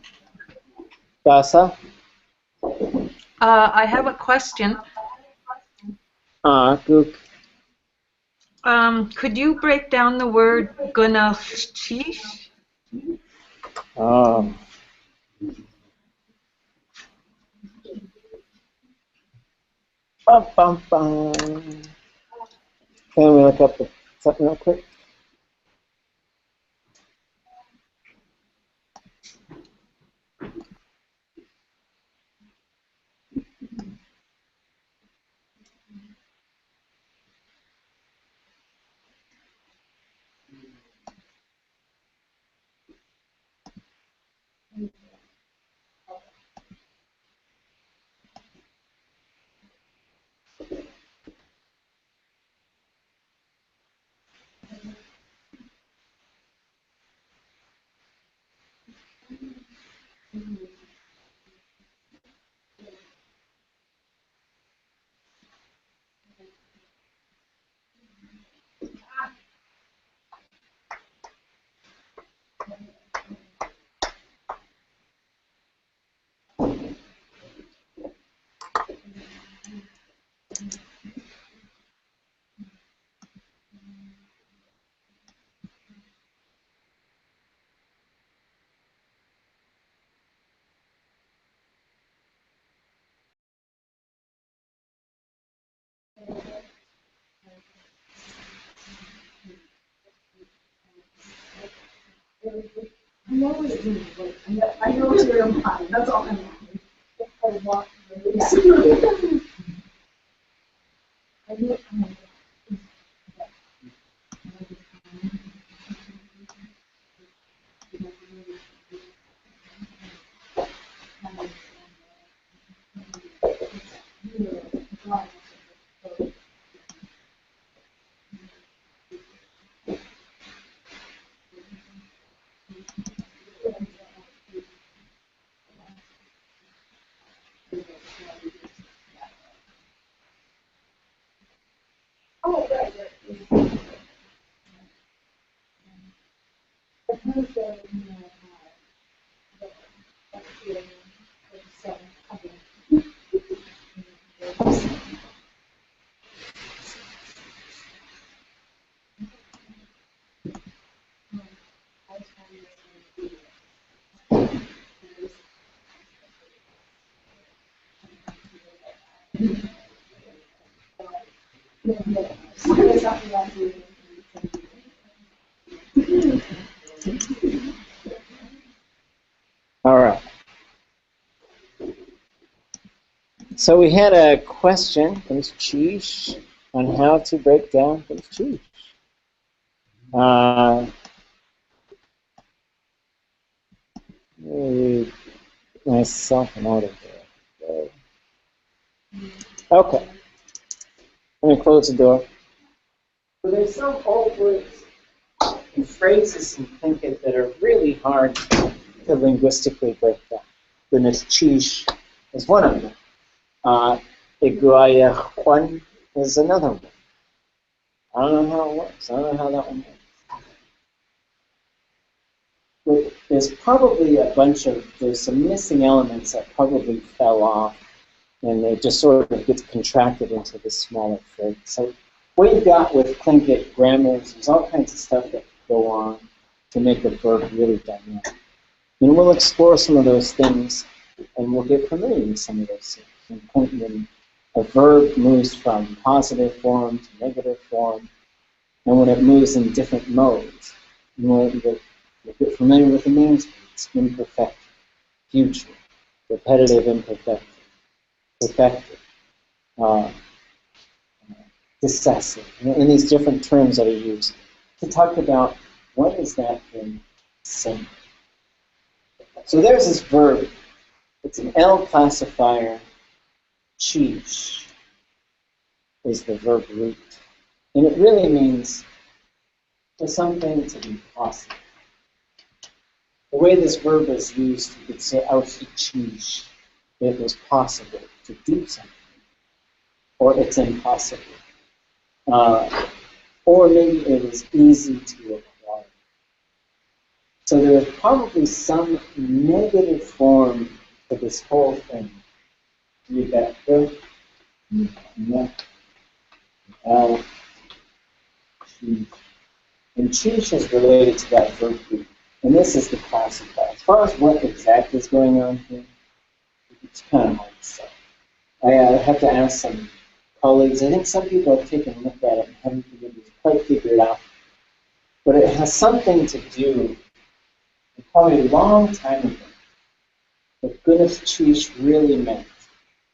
Dasa? I have a question. Guk. Could you break down the word gunafchish? Bum. Can we look up something real quick? I know it's really good. I know it's real fun. That's all I'm So we had a question from Chish on how to break down from Chish. Myself in order there. Okay. Let me close the door. So there's some old words and phrases in Tlingit that are really hard to linguistically break down. The Chish is one of them. Iguayahwan is another one. I don't know how it works. I don't know how that one works. There's probably there's some missing elements that probably fell off, and they just sort of get contracted into this smaller phrase. So what you've got with Tlingit grammars, there's all kinds of stuff that go on to make a verb really dynamic. And we'll explore some of those things, and we'll get familiar with some of those things. And when a verb moves from positive form to negative form, and when it moves in different modes, and we'll get familiar with the names. Imperfect, future, repetitive imperfect, perfected, decessive, and these different terms that are used to talk about what is that thing saying. So there's this verb. It's an L classifier. Chish is the verb root. And it really means for something to be possible. The way this verb is used, you could say, chish, it was possible to do something. Or it's impossible. Or maybe it was easy to acquire. So there is probably some negative form to this whole thing. You got the and chish is related to that verb group. And this is the classifier. As far as what exactly is going on here, it's kind of hard to say. I have to ask some colleagues. I think some people have taken a look at it and haven't been able to quite figure it out. But it has something to do, probably a long time ago, what Gunna's Chish really meant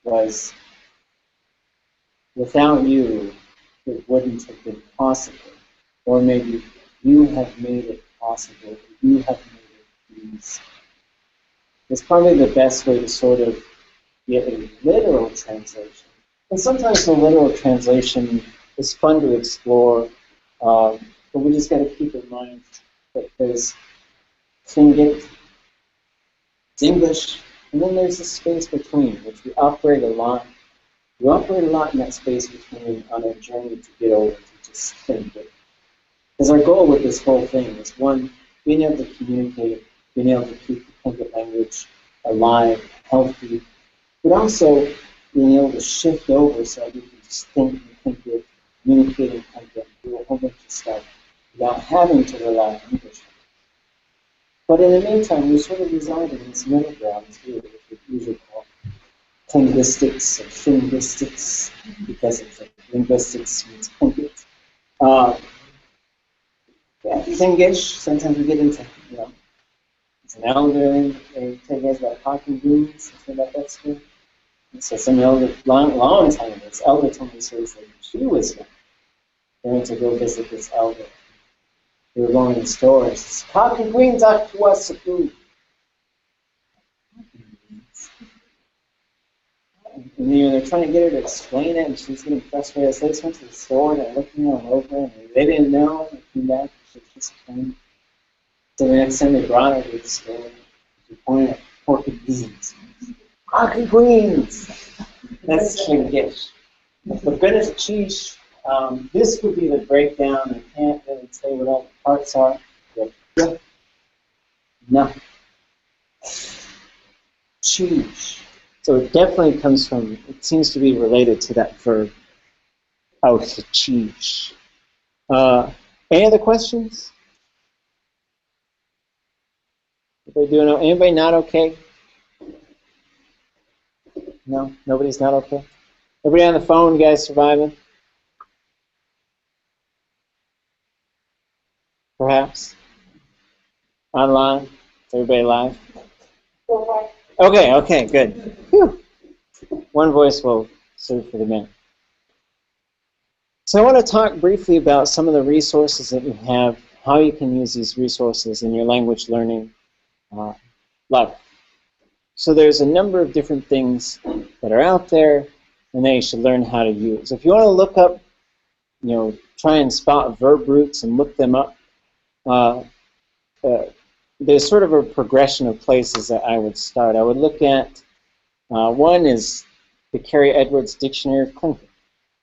was, without you, it wouldn't have been possible. Or maybe you have made it possible. You have made it easy. It's probably the best way to sort of get a literal translation. And sometimes the literal translation is fun to explore, but we just got to keep in mind that there's Tlingit, it's English, and then there's a space between, which we operate a lot. We operate a lot in that space between on our journey to get over to just Tlingit. Because our goal with this whole thing is, one, being able to communicate, being able to keep the Tlingit language alive, healthy, but also being able to shift over so that we can just think in Tlingit, communicate in Tlingit, do a whole bunch of stuff without having to rely on English. But in the meantime, we sort of reside in this middle ground too, which we usually call linguistics or finguistics, because it's like linguistics means Tlingit. Thingish, sometimes we get into, it's an elder, they tell you guys about talking beans, something about that stuff. And so some elder, long time ago, this elder told me, so he said, she was young. They went to go visit this elder. They were going in the store, and she says, talking beans are to us a food. And they're trying to get her to explain it, and she's getting frustrated. So they just went to the store, and they're looking all over, and they didn't know, and they came back, and she was disappointed. So the next time they brought her to the store, she pointed at porky beans. Porky beans! That's Tlingit. But goodness cheese, this would be the breakdown. I can't really say what all the parts are. But no. Cheese. So it definitely comes from, it seems to be related to that verb, to cheese. Any other questions? Anybody not okay? No? Nobody's not okay? Everybody on the phone, you guys surviving? Perhaps? Online? Is everybody live? Okay, good. Whew. one voice will serve for the many. So I want to talk briefly about some of the resources that you have, how you can use these resources in your language learning life. So there's a number of different things that are out there and that you should learn how to use. If you want to look up, try and spot verb roots and look them up, there's sort of a progression of places that I would start. I would look at, one is the Carrie Edwards Dictionary of Tlingit.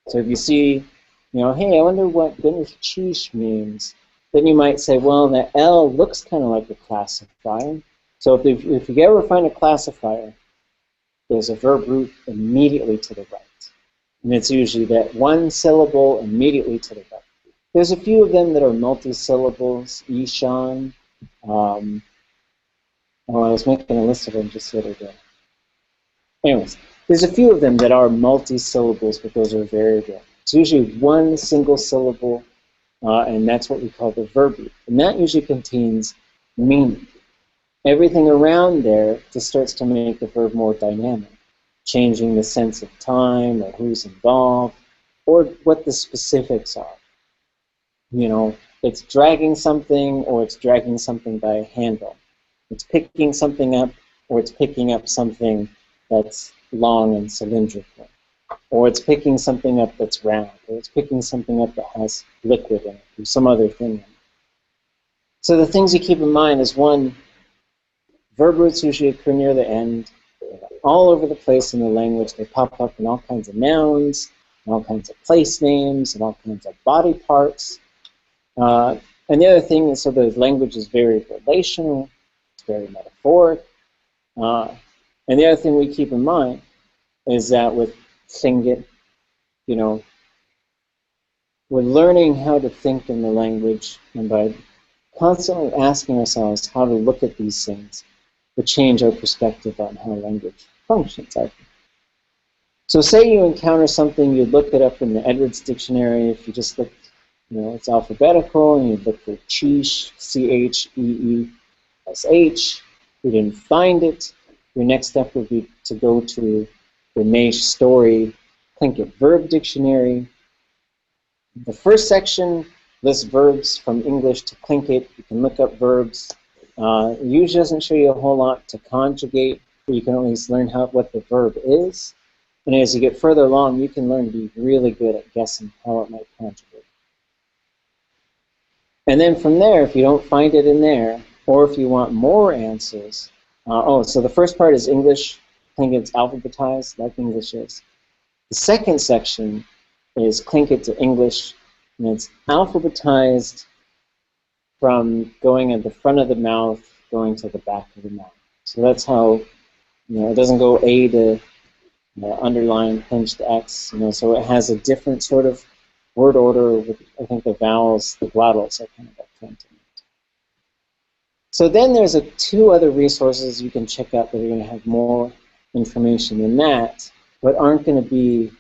So if you see, hey, I wonder what goodness cheesh means, then you might say, well, the L looks kind of like a classifier. So if you ever find a classifier, there's a verb root immediately to the right. And it's usually that one syllable immediately to the right. There's a few of them that are multi-syllables, Ishan. I was making a list of them just the other day. Anyways, there's a few of them that are multi-syllables, but those are very rare. It's usually one single syllable, and that's what we call the verb root. And that usually contains meaning. Everything around there just starts to make the verb more dynamic, changing the sense of time or who's involved or what the specifics are. It's dragging something or it's dragging something by a handle. It's picking something up or it's picking up something that's long and cylindrical. Or it's picking something up that's round. Or it's picking something up that has liquid in it or some other thing in it. So the things you keep in mind is, one, verb roots usually occur near the end. All over the place in the language. They pop up in all kinds of nouns, and all kinds of place names, and all kinds of body parts. And the other thing is, so the language is very relational, it's very metaphoric. And the other thing we keep in mind is that with Tlingit, we're learning how to think in the language, and by constantly asking ourselves how to look at these things, to change our perspective on how language functions, I think. So say you encounter something, you look it up in the Edwards Dictionary. If you just look, it's alphabetical, and you look for cheesh, C-H-E-E-S-H, you didn't find it, your next step would be to go to the Naish Story Tlingit Verb Dictionary. The first section lists verbs from English to Tlingit. You can look up verbs. It usually doesn't show you a whole lot to conjugate, but you can at least learn what the verb is. And as you get further along, you can learn to be really good at guessing how it might conjugate. And then from there, if you don't find it in there, or if you want more answers, so the first part is English. Tlingit's alphabetized, like English is. The second section is Tlingit to English, and it's alphabetized from going at the front of the mouth, going to the back of the mouth. So that's how, it doesn't go A to underline, pinch to X, so it has a different sort of word order with, I think, the vowels, the glottals are kind of up front. So then there's two other resources you can check out that are going to have more information than that, but aren't going to be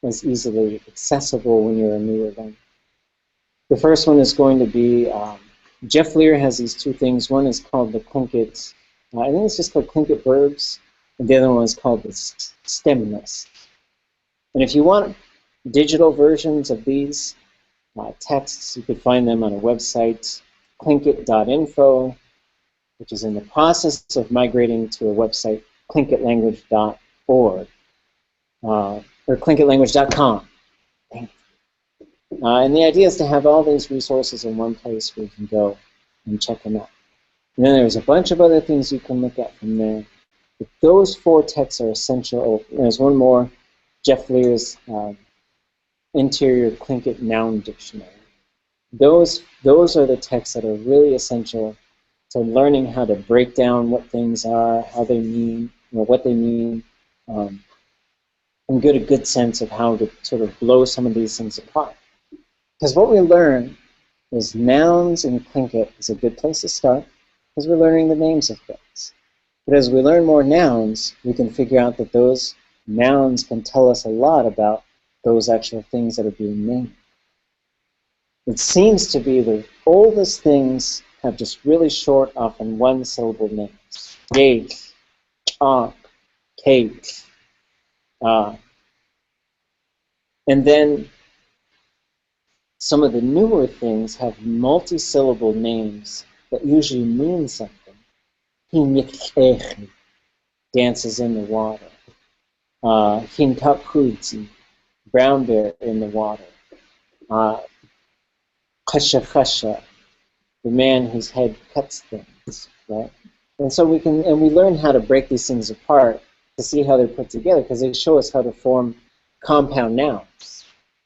as easily accessible when you're a newer learner. The first one is going to be, Jeff Lear has these two things. One is called the Tlingit, I think it's just called Tlingit Verbs, and the other one is called the STEM list. And if you want digital versions of these texts, you could find them on a website, tlingit.info, which is in the process of migrating to a website, tlingitlanguage.org, or tlingitlanguage.com. And the idea is to have all these resources in one place where you can go and check them out. And then there's a bunch of other things you can look at from there. But those four texts are essential. Oh, there's one more, Jeff Lear's Interior Tlingit Noun Dictionary. Those are the texts that are really essential to learning how to break down what things are, how they mean, what they mean, and get a good sense of how to sort of blow some of these things apart. Because what we learn is nouns in Tlingit is a good place to start, because we're learning the names of things. But as we learn more nouns, we can figure out that those nouns can tell us a lot about those actual things that are being named. It seems to be the oldest things have just really short, often one-syllable names. Yake, chonk, cake. And then some of the newer things have multi-syllable names that usually mean something. Dances in the water. Hintakuti, brown bear in the water. Khasha khasha, the man whose head cuts things, right? And so we learn how to break these things apart to see how they're put together, because they show us how to form compound nouns.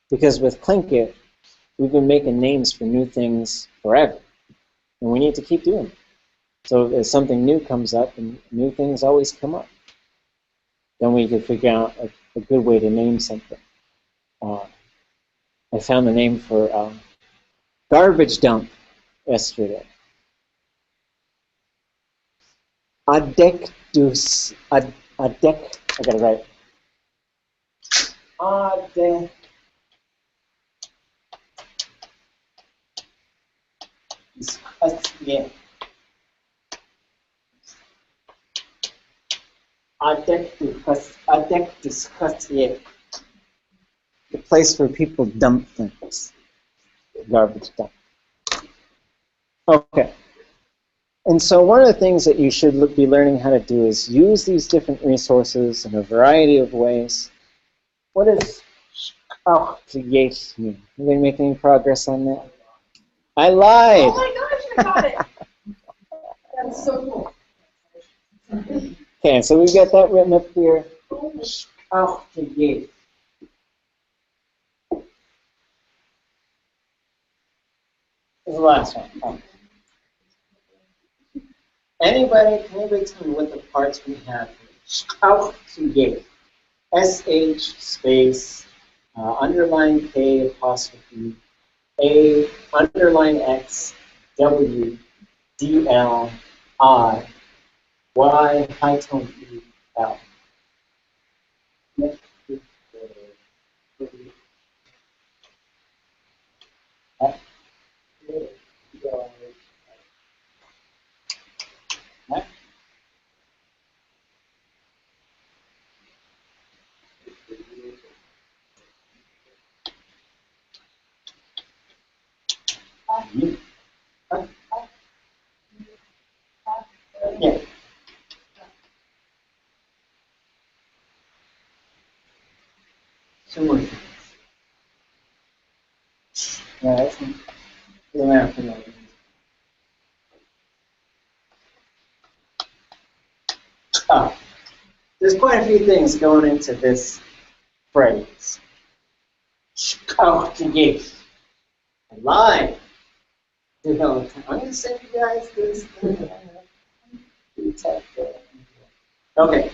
Because with Tlingit, we've been making names for new things forever, and we need to keep doing it. So if something new comes up, and new things always come up, then we can figure out a good way to name something. I found the name for garbage dump yesterday. Adekdus. Adek. I got it right. Adek. Yeah. Adekdus. Yeah. The place where people dump things. Garbage dump. Okay. And so one of the things that you should be learning how to do is use these different resources in a variety of ways. What does create mean? Anybody make any progress on that? I lied. Oh my gosh, I got it. That's so cool. Okay, so we've got that written up here. Create. This is the last one. Oh. Anybody tell me what the parts we have here? SH space, underline K apostrophe, A, underline X, W, DL, I, Y, high tone E, L. Yeah. Two more things. Yeah, that's one. Doesn't matter for that. There's quite a few things going into this phrase. I lied. I'm going to send you guys this. Okay.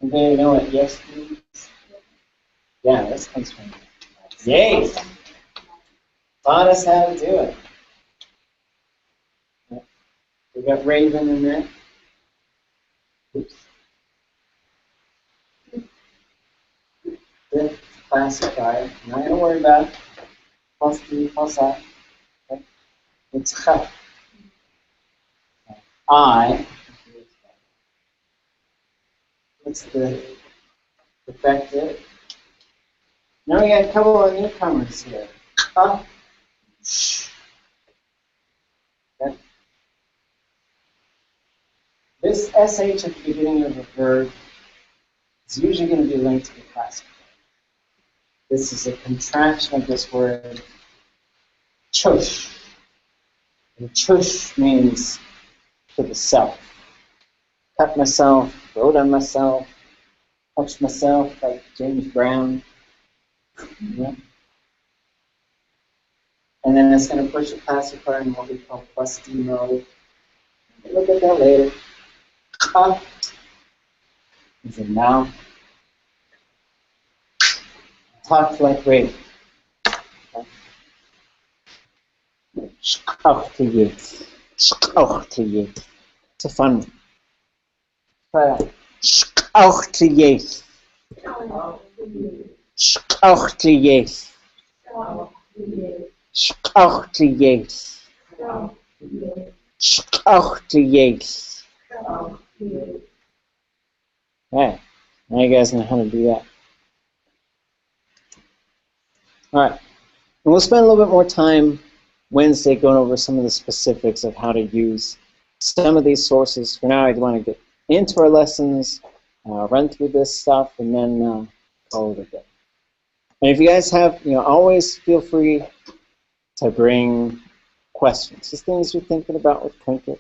Anybody know what yes means? Yeah, this comes from yes. Taught us how to do it. We got Raven in there. Oops. The classifier. Not going to worry about it. Plus the plus I. Okay. It's cha. I. What's the effective? Now we got a couple of newcomers here. Okay. This SH at the beginning of a verb is usually going to be linked to the classifier. This is a contraction of this word, chush. And chush means to the self. Cut myself, wrote on myself, touched myself like James Brown. Yeah. And then it's going to push the classifier in what we call plus D mode. We'll look at that later. Ka is a noun. Talk like rape. It's a fun one. Try that. Okay, now you guys know how to do that. All right, and we'll spend a little bit more time Wednesday going over some of the specifics of how to use some of these sources. For now, I want to get into our lessons, run through this stuff, and then call it a day. And if you guys have, always feel free to bring questions, just things you're thinking about with Tlingit.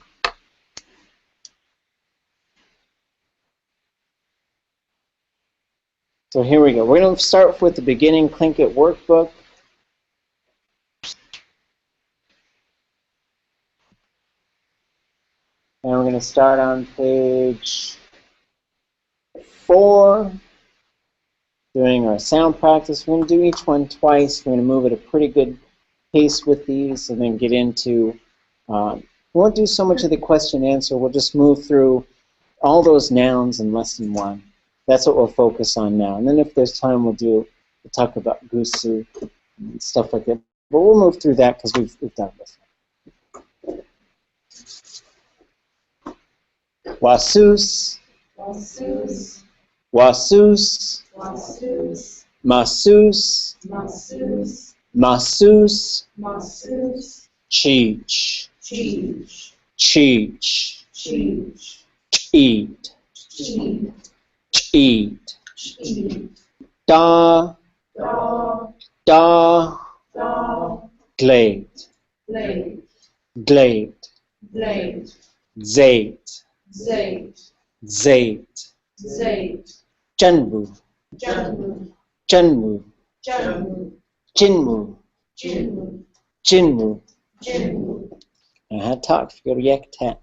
So here we go. We're going to start with the beginning Tlingit workbook. And we're going to start on page 4, doing our sound practice. We're going to do each one twice. We're going to move at a pretty good pace with these and then get into, we won't do so much of the question and answer. We'll just move through all those nouns in lesson 1. That's what we'll focus on now. And then if there's time, we'll talk about gusu and stuff like that. But we'll move through that because we've done this. Wasus, Wasus, wasus, wasus, masus, masus, masus, masus, cheech, cheech, cheech, cheech, eat, cheech, eat, cheech, da, da, da, da, glade, blade, glade, blade, zait, zait, zait, zait, janbu, janmu, janmu, janmu, jinmu, jinmu, jinmu. jinmu, And how to talk if you go to Yakutat.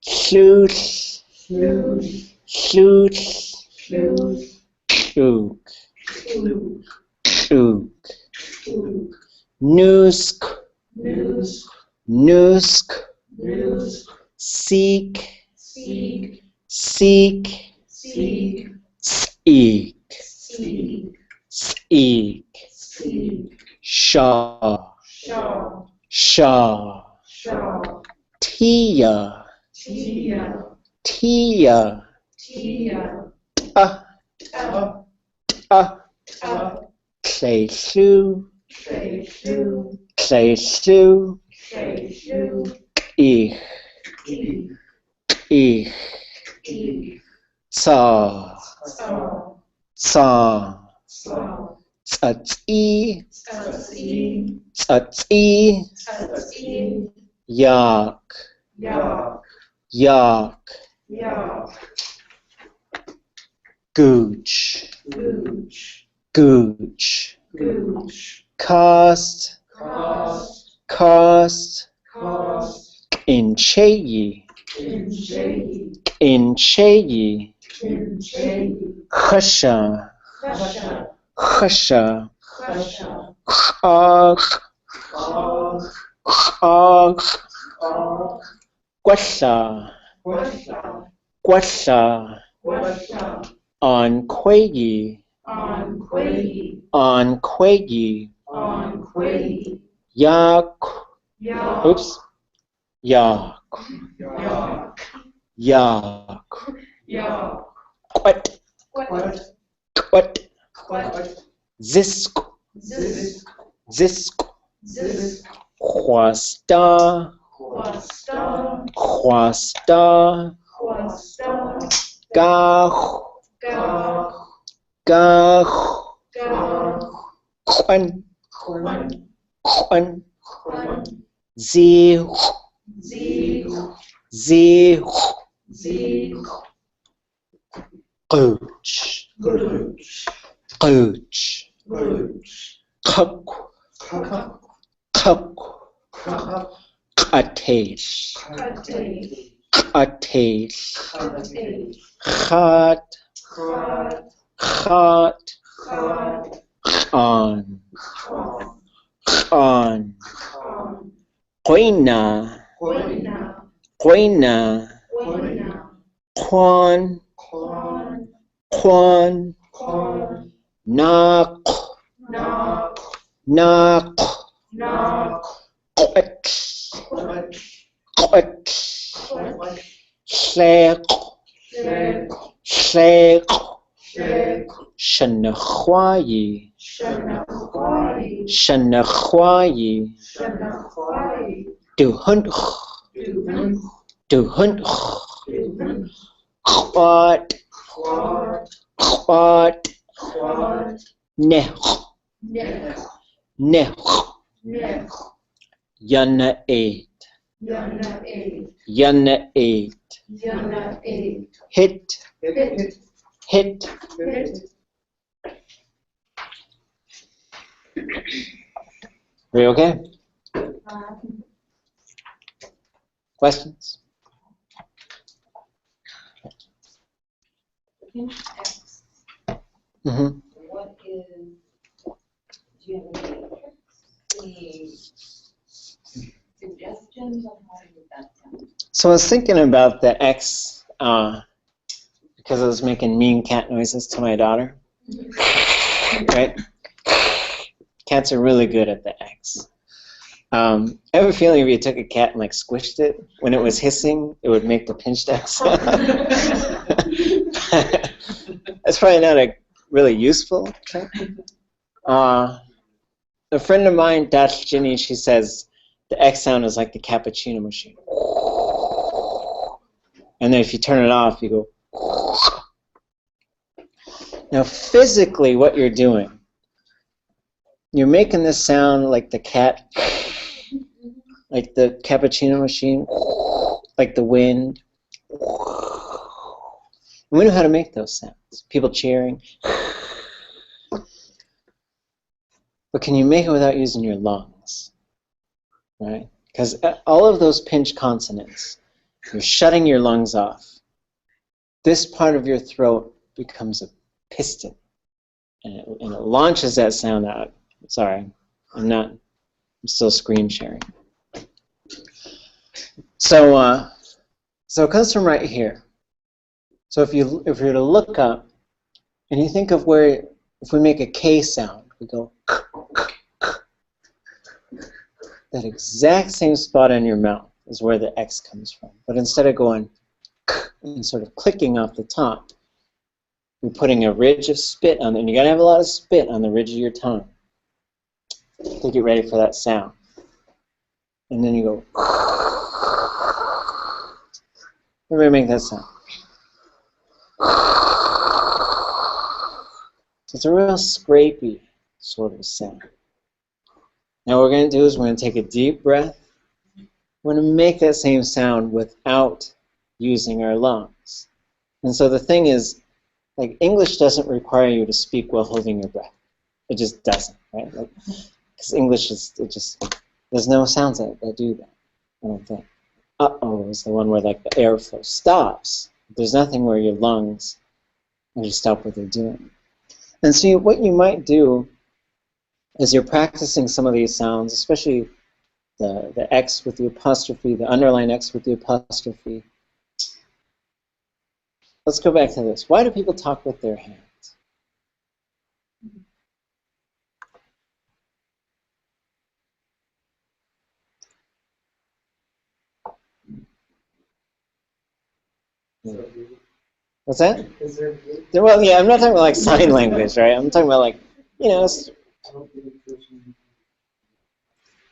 Sluth, sluth, sluth, sluth, kluk, sluth, kluk, sluth, nusk, nusk, nusk, nusk, seek, seek, seek, seek, seek, seek, seek, seek, shaw, shaw, shaw, shaw, tia, tia, tia, tia, ah, ta, ah, ta, kleislu, kleislu, kleislu, kleislu, ich, ich, ich, ich, sa, sa, sa, sa, tsatsi, tsatsi, tsatsi, tsatsi, yak, yak, yak, yak, gooch, gooch, gooch, gooch, cast, cost, cast, cost, incheyi, incheyi, incheyi, incheyi, khasha, khasha, khasha, khasha, khak, khag, khak, khag, kwasha, kwasha, kwasha, kwasha, on kweyi, on quayi, on kweyi, on quayi, yak, yak, oops, yak, yak, yak, yak, kwat, quat, kwat, quat, zisk, zisk, zisk, zisk, khwasta, khwasta, khwasta, khwasta, gach, gach, gach, gach, khwan, khwan, khwan, khwan, zih, zig, zih, zig, gooch, gooch, gooch, gooch, kuk, kuk, kuk, kuk, katesh, katesh, katesh, katesh, khat, khat, khat, khat, khan, khan, khan, khan, qoina, qoina, qoina, qoina, kwan, kwan, kwan, kwan, naq, nak, naq, nak, qat, quat, qat, quat, sleq, shek, Shek. Shanachwayi. Shanachwayi. Duhunch. Duhunch. What? What? Nech. Nech. Yana 8. Yana 8. Hit. Hit. Are you okay? Questions? Mm-hmm. What is, do you have any suggestions on how to get that sound? So I was thinking about the X because I was making mean cat noises to my daughter. Right? Cats are really good at the X. I have a feeling if you took a cat and like squished it, when it was hissing, it would make the pinched X. That's probably not a really useful trick. A friend of mine, Dutch Ginny, she says the X sound is like the cappuccino machine. And then if you turn it off, you go. Now physically what you're doing, you're making this sound like the cat, like the cappuccino machine, like the wind. We know how to make those sounds. People cheering. But can you make it without using your lungs? Right? Because all of those pinch consonants, you're shutting your lungs off. This part of your throat becomes a piston. And it launches that sound out. Sorry, I'm still screen sharing. So it comes from right here. So if you were to look up and you think of where, if we make a K sound, we go that exact same spot in your mouth is where the X comes from. But instead of going and sort of clicking off the top, we're putting a ridge of spit on it, and you gotta have a lot of spit on the ridge of your tongue to get ready for that sound. And then you go. Everybody make that sound. So it's a real scrapey sort of sound. Now what we're going to do is we're going to take a deep breath. We're going to make that same sound without using our lungs. And so the thing is, like, English doesn't require you to speak while holding your breath. It just doesn't, right? Because English is, there's no sounds that do that, I don't think. Uh-oh is the one where, like, the airflow stops. There's nothing where your lungs actually stop what they're doing. And so what you might do is you're practicing some of these sounds, especially the X with the apostrophe, the underlined X with the apostrophe. Let's go back to this. Why do people talk with their hands? What's that? Well, yeah, I'm not talking about like sign language, right? I'm talking about like, you know,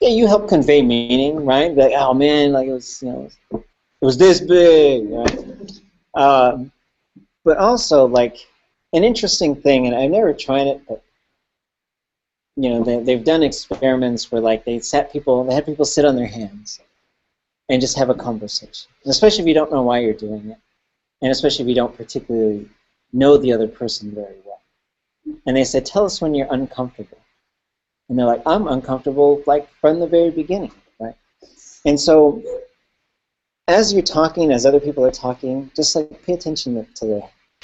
yeah, you help convey meaning, right? Like, oh man, like it was, you know, it was this big, right? But also, like, an interesting thing, and I've never tried it, but you know, they've done experiments where like they had people sit on their hands and just have a conversation, and especially if you don't know why you're doing it. And especially if you don't particularly know the other person very well. And they said, tell us when you're uncomfortable. And they're like, I'm uncomfortable like from the very beginning, right? And so as you're talking, as other people are talking, just like pay attention to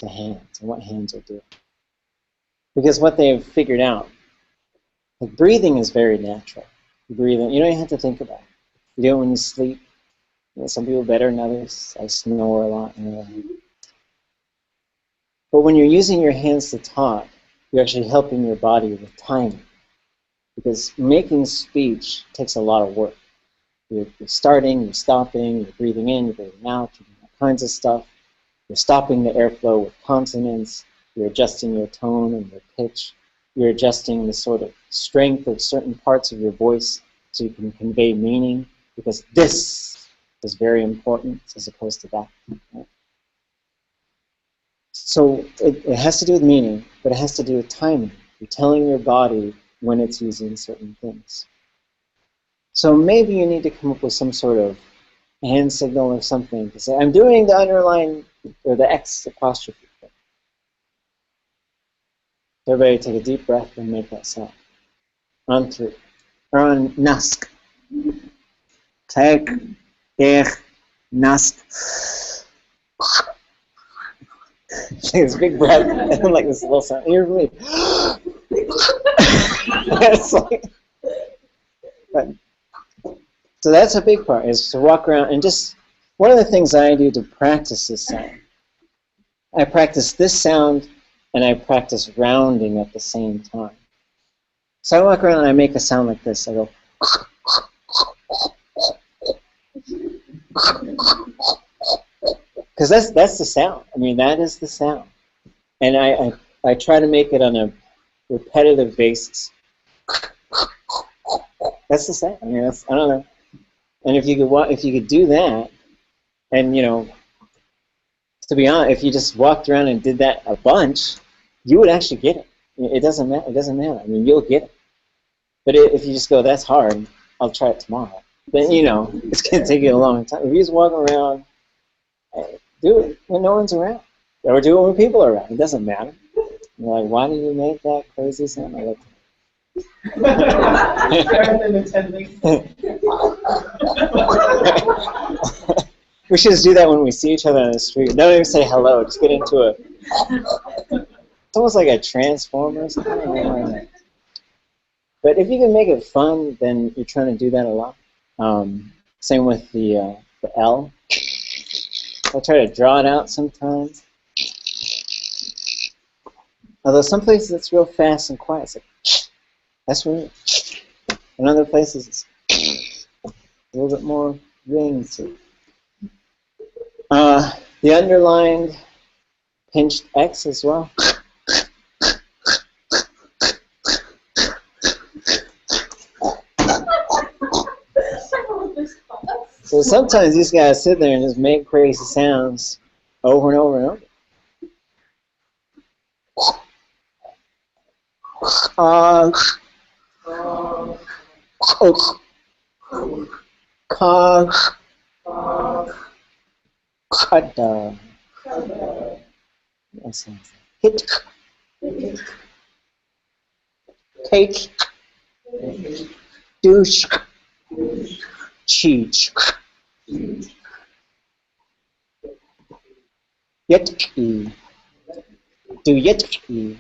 the hands and what hands are doing. Because what they've figured out, like breathing is very natural. You breathe in, you don't even have to think about it. You do it when you sleep. You know, some people better than others. I snore a lot. But when you're using your hands to talk, you're actually helping your body with timing. Because making speech takes a lot of work. You're starting, you're stopping, you're breathing in, you're breathing out, you're doing all kinds of stuff. You're stopping the airflow with consonants. You're adjusting your tone and your pitch. You're adjusting the sort of strength of certain parts of your voice so you can convey meaning, because this is very important as opposed to that. Right? So it has to do with meaning, but it has to do with timing. You're telling your body when it's using certain things. So maybe you need to come up with some sort of hand signal or something to say, I'm doing the underline or the X apostrophe thing. Everybody take a deep breath and make that sound. On three. Or on nask. Take, ich, nask. Take this big breath and like this little sound. Hear me. It's like, but, so that's a big part, is to walk around and just, one of the things I do to practice this sound, I practice this sound and I practice rounding at the same time. So I walk around and I make a sound like this. I go, because that's the sound. I mean, that is the sound. And I try to make it on a repetitive basis. That's the sound. I mean, that's, I don't know. And if you could do that, and to be honest, if you just walked around and did that a bunch, you would actually get it. It doesn't matter. It doesn't matter. I mean, you'll get it. But if you just go, that's hard, I'll try it tomorrow. Then it's gonna take you a long time. If you just walk around, do it when no one's around, or do it when people are around. It doesn't matter. You're like, why did you make that crazy sound? I We should just do that when we see each other on the street. Don't even say hello. Just get into a. It's almost like a transformer or something. But if you can make it fun, then you're trying to do that a lot. Same with the L. I try to draw it out sometimes. Although some places it's real fast and quiet. It's like, that's weird. In other places it's a little bit more ring to it. The underlined pinched X as well. So sometimes you just gotta sit there and just make crazy sounds over and over and over. Hit, take, douche, cheech, yetki, do yetki,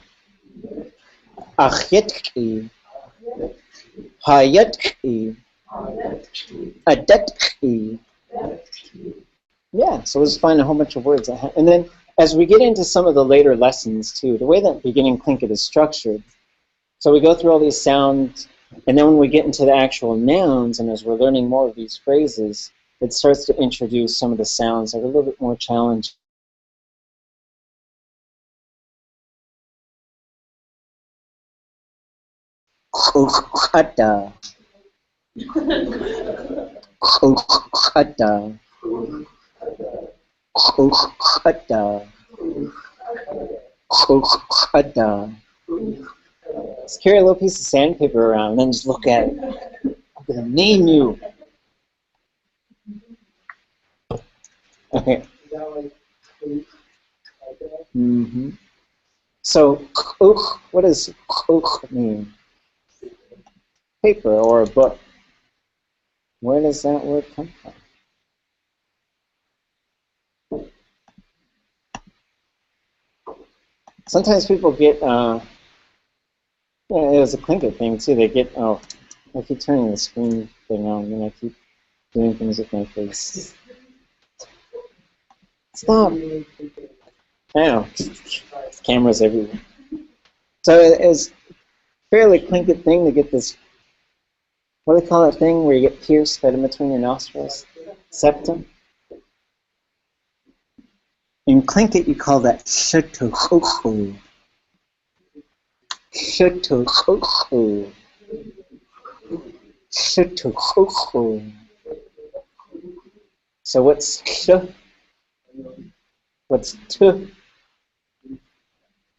ach yetki, ha yetki, adetki. Yeah, so we'll just find a whole bunch of words. And then as we get into some of the later lessons too, the way that beginning Tlingit is structured, so we go through all these sounds, and then when we get into the actual nouns, and as we're learning more of these phrases, it starts to introduce some of the sounds that are a little bit more challenging. Ada. Ada. Ada. Ada. Just carry a little piece of sandpaper around and then just look at it. I'm going to name you. Okay. Mm-hmm. So, what does mean? Paper or a book. Where does that word come from? Sometimes people get, it was a Tlingit thing too. They get, I keep turning the screen thing on and I keep doing things with my face. Stop. I know. Cameras everywhere. So it's a fairly Tlingit thing to get this, what do they call that thing where you get pierced right in between your nostrils? Septum. In Tlingit, you call that shutukuku. Shutukuku. Shutukuku. So what's sh? What's t?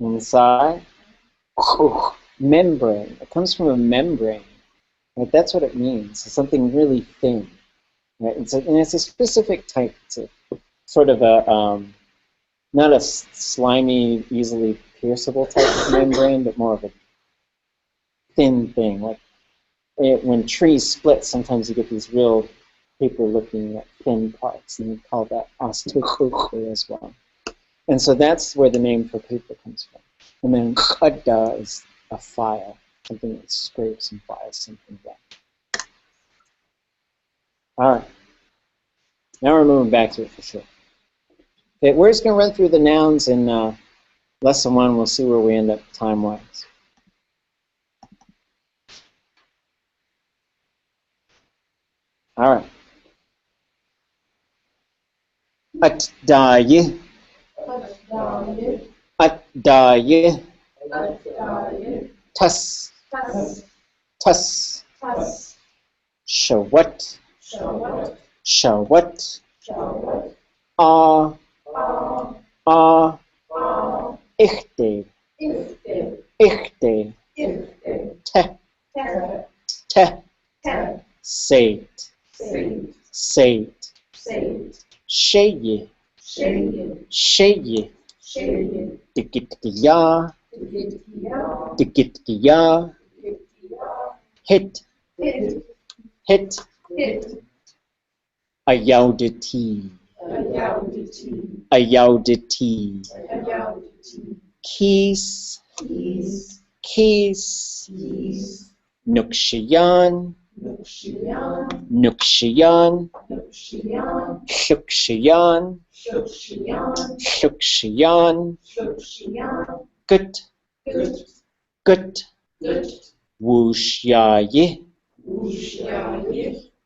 Inside? Membrane. It comes from a membrane. Right? That's what it means. It's something really thin. Right? And it's a specific type. It's a sort of a not a slimy, easily pierceable type of membrane, but more of a thin thing. Like when trees split, sometimes you get these real paper-looking thin parts, and we call that osteokuku as well. And so that's where the name for paper comes from. And then kadda is a file, something that scrapes and files something down. All right. Now we're moving back to it for sure. Okay, we're just going to run through the nouns in lesson 1. We'll see where we end up time-wise. All right. Atdaye. Atdaye. Tas. Tas. Shawat. Shawat. Ichte. Ichte. Te. Sate. Sate. Sheye. Sheye. Digitya. Digitya. Hit. Hit. Ayauditi. Ayauditi. Keys. Keys. Nukshiyan. Nukshiyan. Shukshiyan. Shukshiyan. Gut. Gut. Wushyaye.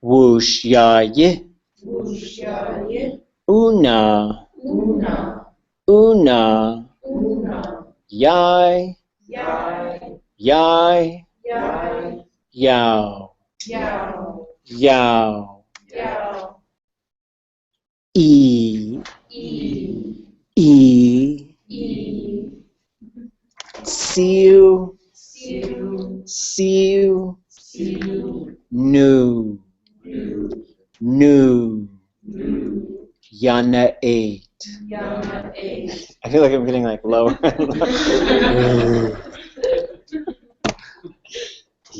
Wushyaye. Una. Una. Yai. Yai. Yao. Yao. E. E. Siu. Siu. Nu. Nu. Yana 8. I feel like I'm getting like lower.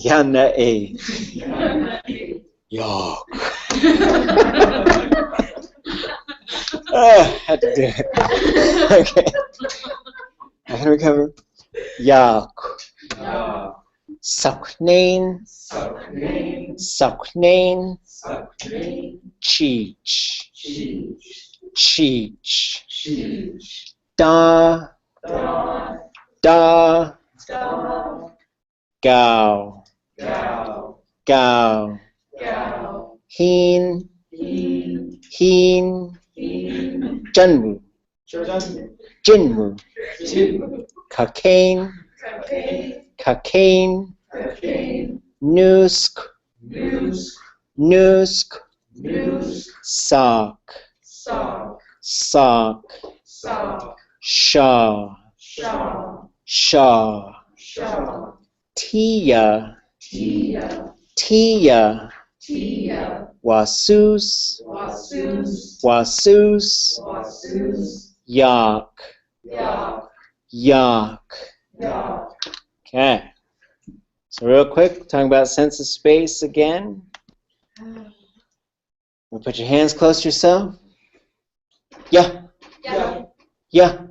Yana 8. Yok. Had to do it. Okay. I can recover. Yak. Saknain. Saknain. Cheech. Cheech. Da. Da. Gao. Gao. Heen. Heen. Junmu. Jinmu. Cocaine. Cocaine. Nusk. Nusk. Sock. Sock. Shaw. Shaw. Tia. Tia. Wasus. Wasus. Yak. Yak. Okay. So real quick, talking about sense of space again. You'll put your hands close to yourself. Yeah. Yeah. Yeah.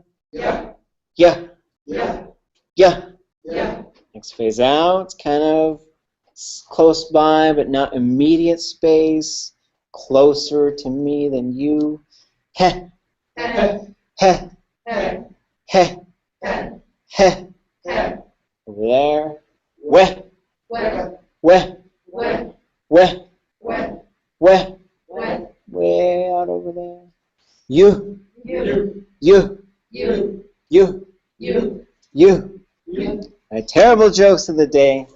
Yeah. Yeah. Next phase out, kind of close by, but not immediate space. Closer to me than you. Heh. Heh. Heh. Heh. Heh. Over there. Weh. Weh. Weh. Weh. Way out over there. You. You. You. You. You. You. You. My terrible jokes of the day.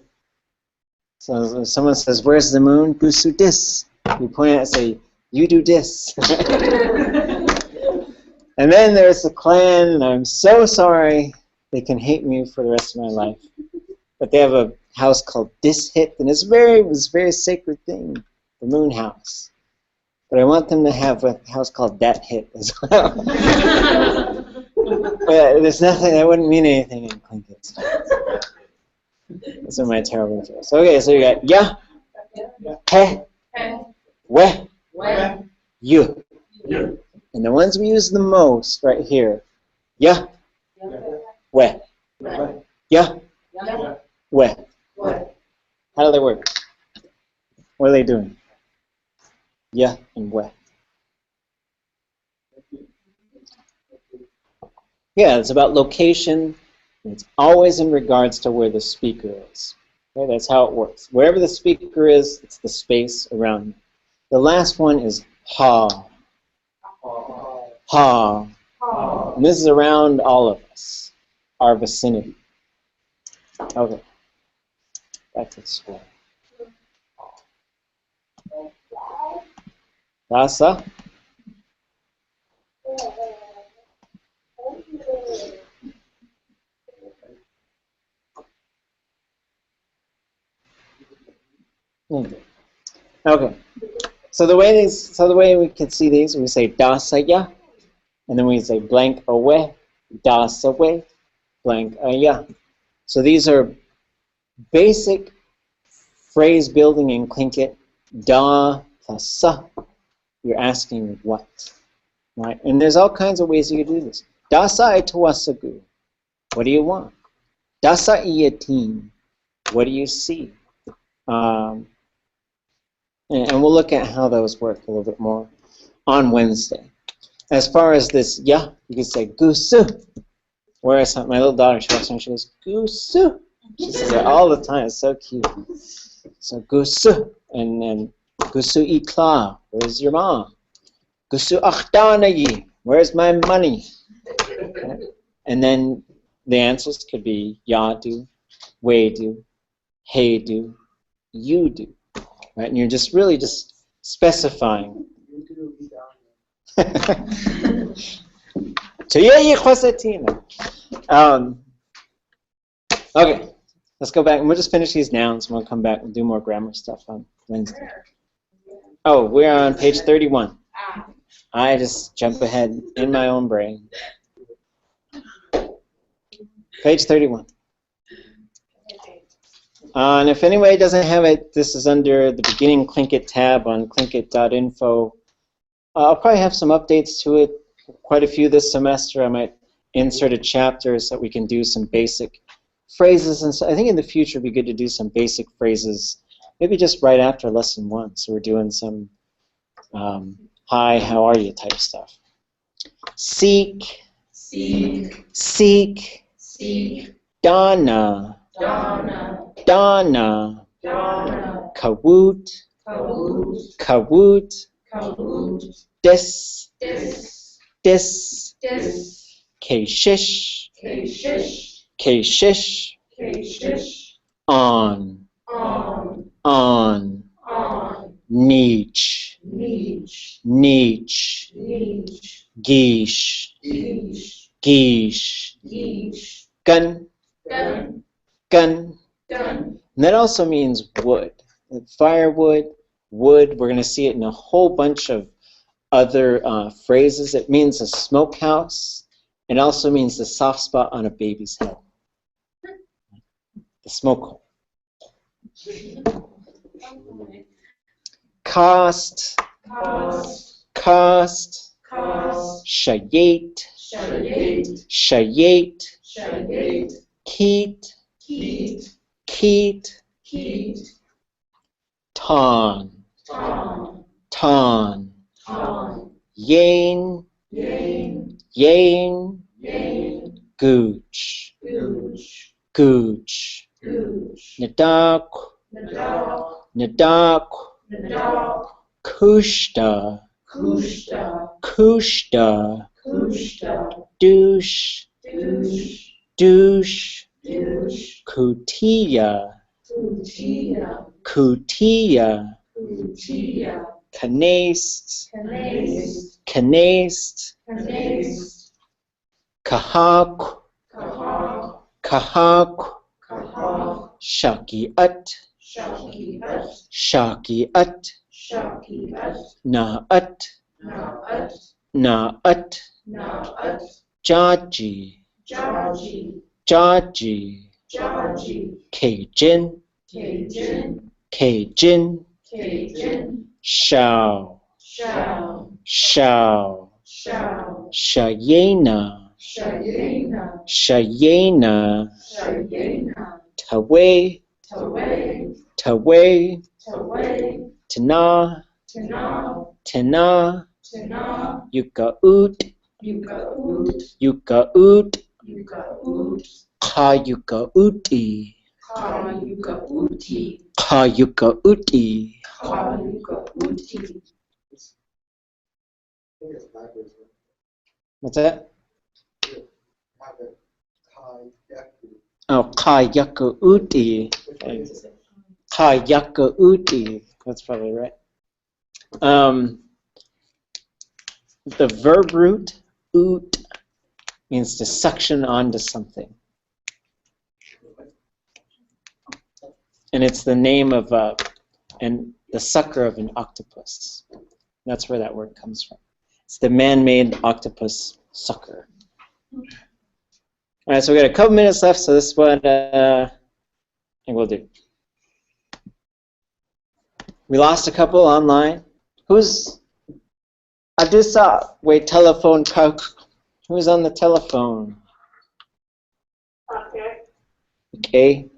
So if someone says, "Where's the moon?" Gusu dis. You point out and say, "You do dis." And then there's the clan, and I'm so sorry. They can hate me for the rest of my life. But they have a house called Dishit, and it was a very sacred thing, the moon house. But I want them to have a house called Dat Hit as well. But there's nothing, that wouldn't mean anything in Tlingit. Those are my terrible jokes. Okay, so you got ya, he, we, you. And the ones we use the most right here, ya, we, ya, we. How do they work? What are they doing? Ya and we. Yeah, it's about location. It's always in regards to where the speaker is. Okay, that's how it works. Wherever the speaker is, it's the space around them. The last one is ha. Ha. And this is around all of us, our vicinity. Okay. Back to the school. Rasa? Okay. So the way we can see these, we say dasaya, and then we say blank away, das away, blank aya. So these are basic phrase building in Tlingit. Da plus sa. You're asking what, right? And there's all kinds of ways you can do this. Dasa ituwasagu. What do you want? Dasa iyatin. What do you see? And we'll look at how those work a little bit more on Wednesday. As far as this ya, you can say gusu. Whereas my little daughter, she walks in and she goes, gusu. She says it all the time. It's so cute. So gusu. And then gusu ikla. Where's your mom? Gusu akhdanayi. Where's my money? Okay. And then the answers could be ya do, we do, hey do, you do. Right? And you're just really just specifying. Okay, let's go back and we'll just finish these nouns and we'll come back and do more grammar stuff on Wednesday. Oh, we're on page 31. I just jump ahead in my own brain. Page 31. And if anybody doesn't have it, this is under the beginning Tlingit tab on tlingit.info. I'll probably have some updates to it, quite a few this semester. I might insert a chapter so that we can do some basic phrases. And so I think in the future it would be good to do some basic phrases, maybe just right after lesson 1. So we're doing some hi, how are you type stuff. Seek, Seek. seek, Seek. Donna, Donna. Donna, Donna. Kawoot, Kawoot. Kawoot, Kawoot. Dis, Dis. Dis, Dis. Keshish, Keshish. Keshish, Keshish. On, On. On, Neech, Neech. Neech, Neech. Geesh, Geesh. Geesh, Geesh. Gun, Gun. Gun. Gun. And that also means wood. Firewood, wood. We're going to see it in a whole bunch of other phrases. It means a smokehouse. It also means the soft spot on a baby's head. The smoke hole. Cost, Cost. cost, Cost. shayate, Shayate. shayate, Shayate. keet, Keet. keet, Keet. ton, Ton. ton, Ton. yain, Yain. yain, Yain. gooch, Gooch. gooch, Gooch. nadak, Nadak. nadak, Nadak. kushta, Kushta. kushta, douche, douche, kutia, kutia, canast, canast, kahak, kahak, shakiat, shakiat, naat, naat, jaji, jaji, Cajun, Cajun, shao, shao, shayena, shayena, taway, taway, tana, tana, yukaut, yukaut, kayukauti, kayukauti. What's that? Oh, kayakauti. Kayakauti. That's probably right. The verb root, oot, means to suction onto something. And it's the name of and the sucker of an octopus. That's where that word comes from. It's the man-made octopus sucker. All right, so we got a couple minutes left, so this is what I think we'll do. We lost a couple online. Who's Adisa? Wait, telephone. Who's on the telephone? Okay.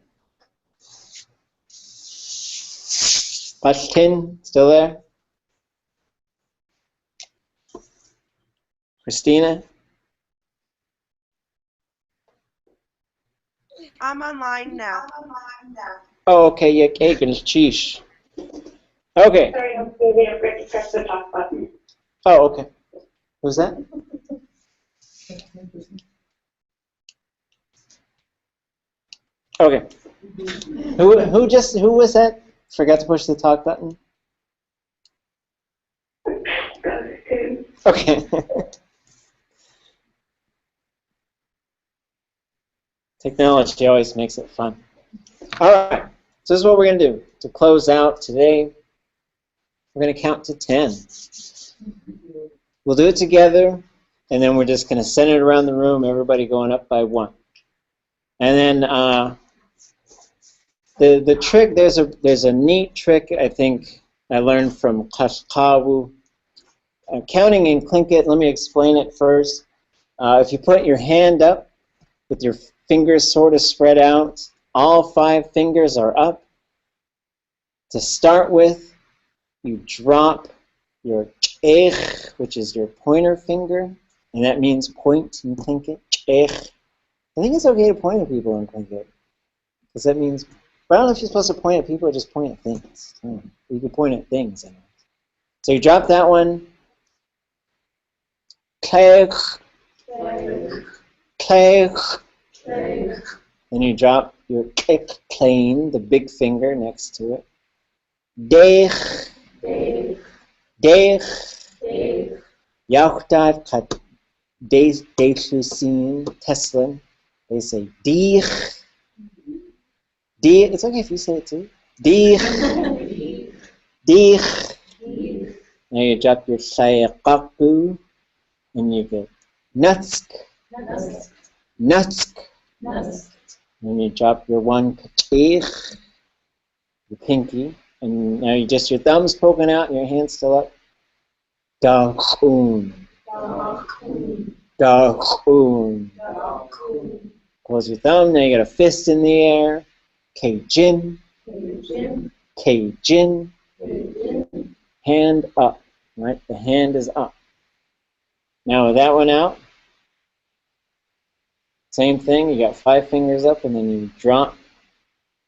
Pashkin, still there? Christina? I'm online now. Oh, okay, yeah, Kagan, sheesh. Okay. Sorry, I'm maybe I forgot to press the talk button. Oh, okay. Who's that? Okay. Who was that? Forgot to push the talk button? Okay. Technology always makes it fun. All right. So this is what we're going to do. To close out today, we're going to count to 10. We'll do it together, and then we're just going to send it around the room, everybody going up by 1. And then the trick, there's a neat trick I think I learned from Kashkawu. Counting in Tlingit, let me explain it first. If you put your hand up with your fingers sort of spread out, all 5 fingers are up. To start with, you drop your ch'ech, which is your pointer finger, and that means point in Tlingit, ch'ech. I think it's okay to point at people in Tlingit, because that means, but I don't know if you're supposed to point at people or just point at things. You can point at things. Anyway. So you drop that one, ch'ech, ch'ech. Then you drop your ch'ech plane, the big finger next to it. Dech, dech, Yauchtat kat dechusin Teslin. They say dich. It's okay if you say it too. Dich. Dich. Now you drop your sayakaku and you get nutsk. Nutsk. Then you drop your one kachich, your pinky, and now you just your thumb's poking out and your hand's still up. Dachun. Dachun. Close your thumb, now you got a fist in the air. Keijin. Keijin. Hand up. Right? The hand is up. Now with that one out, same thing, you got 5 fingers up and then you drop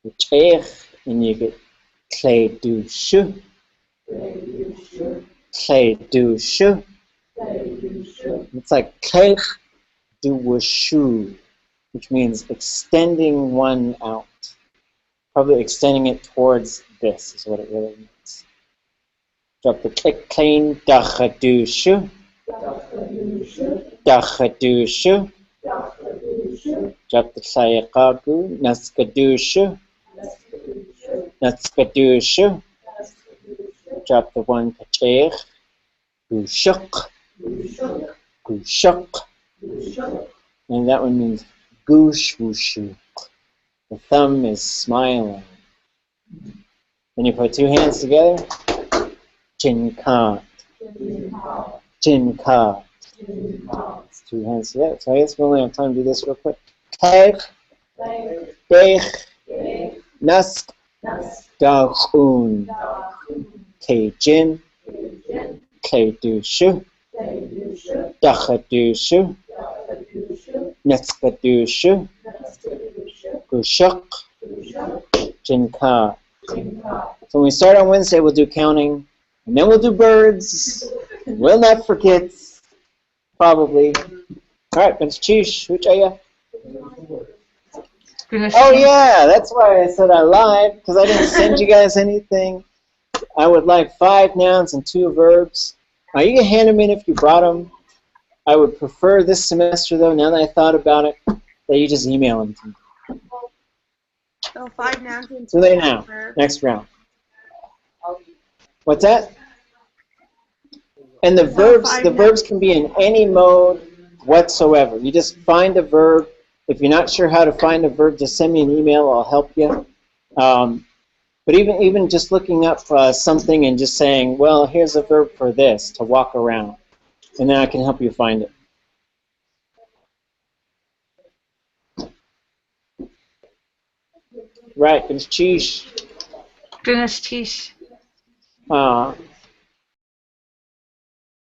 the cheich and you get klei du shu. Klei du shu. It's like Keich duwashu, which means extending one out. Probably extending it towards this is what it really means. Drop the Klein dachadushu. Dachadushu. Drop the Sayakagu. Naskadushu. Naskadushu. Drop the one Pachech. Gushuk. Gushuk. And that one means goosh wushu. The thumb is smiling. Then you put two hands together. Chinkat. Chinkat. It's two hands together. So I guess we only have time to do this real quick. Keich. Deich. Nask. Dachun. Kejin. Kedushu. Dachadushu. Netskadushu. Gushuk. Jinka. So when we start on Wednesday, we'll do counting, and then we'll do birds. We'll not forget, probably. All right, Prince Chish, Huchaya. Oh yeah, that's why I said I lied, because I didn't send you guys anything. I would like 5 nouns and 2 verbs. You can hand them in if you brought them. I would prefer this semester, though, now that I thought about it, that you just email them to me. So 5 nouns and So they now. Next round. What's that? And the verbs can be in any mode whatsoever. You just find a verb. If you're not sure how to find a verb, just send me an email. I'll help you. But even just looking up something and just saying, well, here's a verb for this, to walk around. And then I can help you find it. Right, it's cheese. Goodness cheese.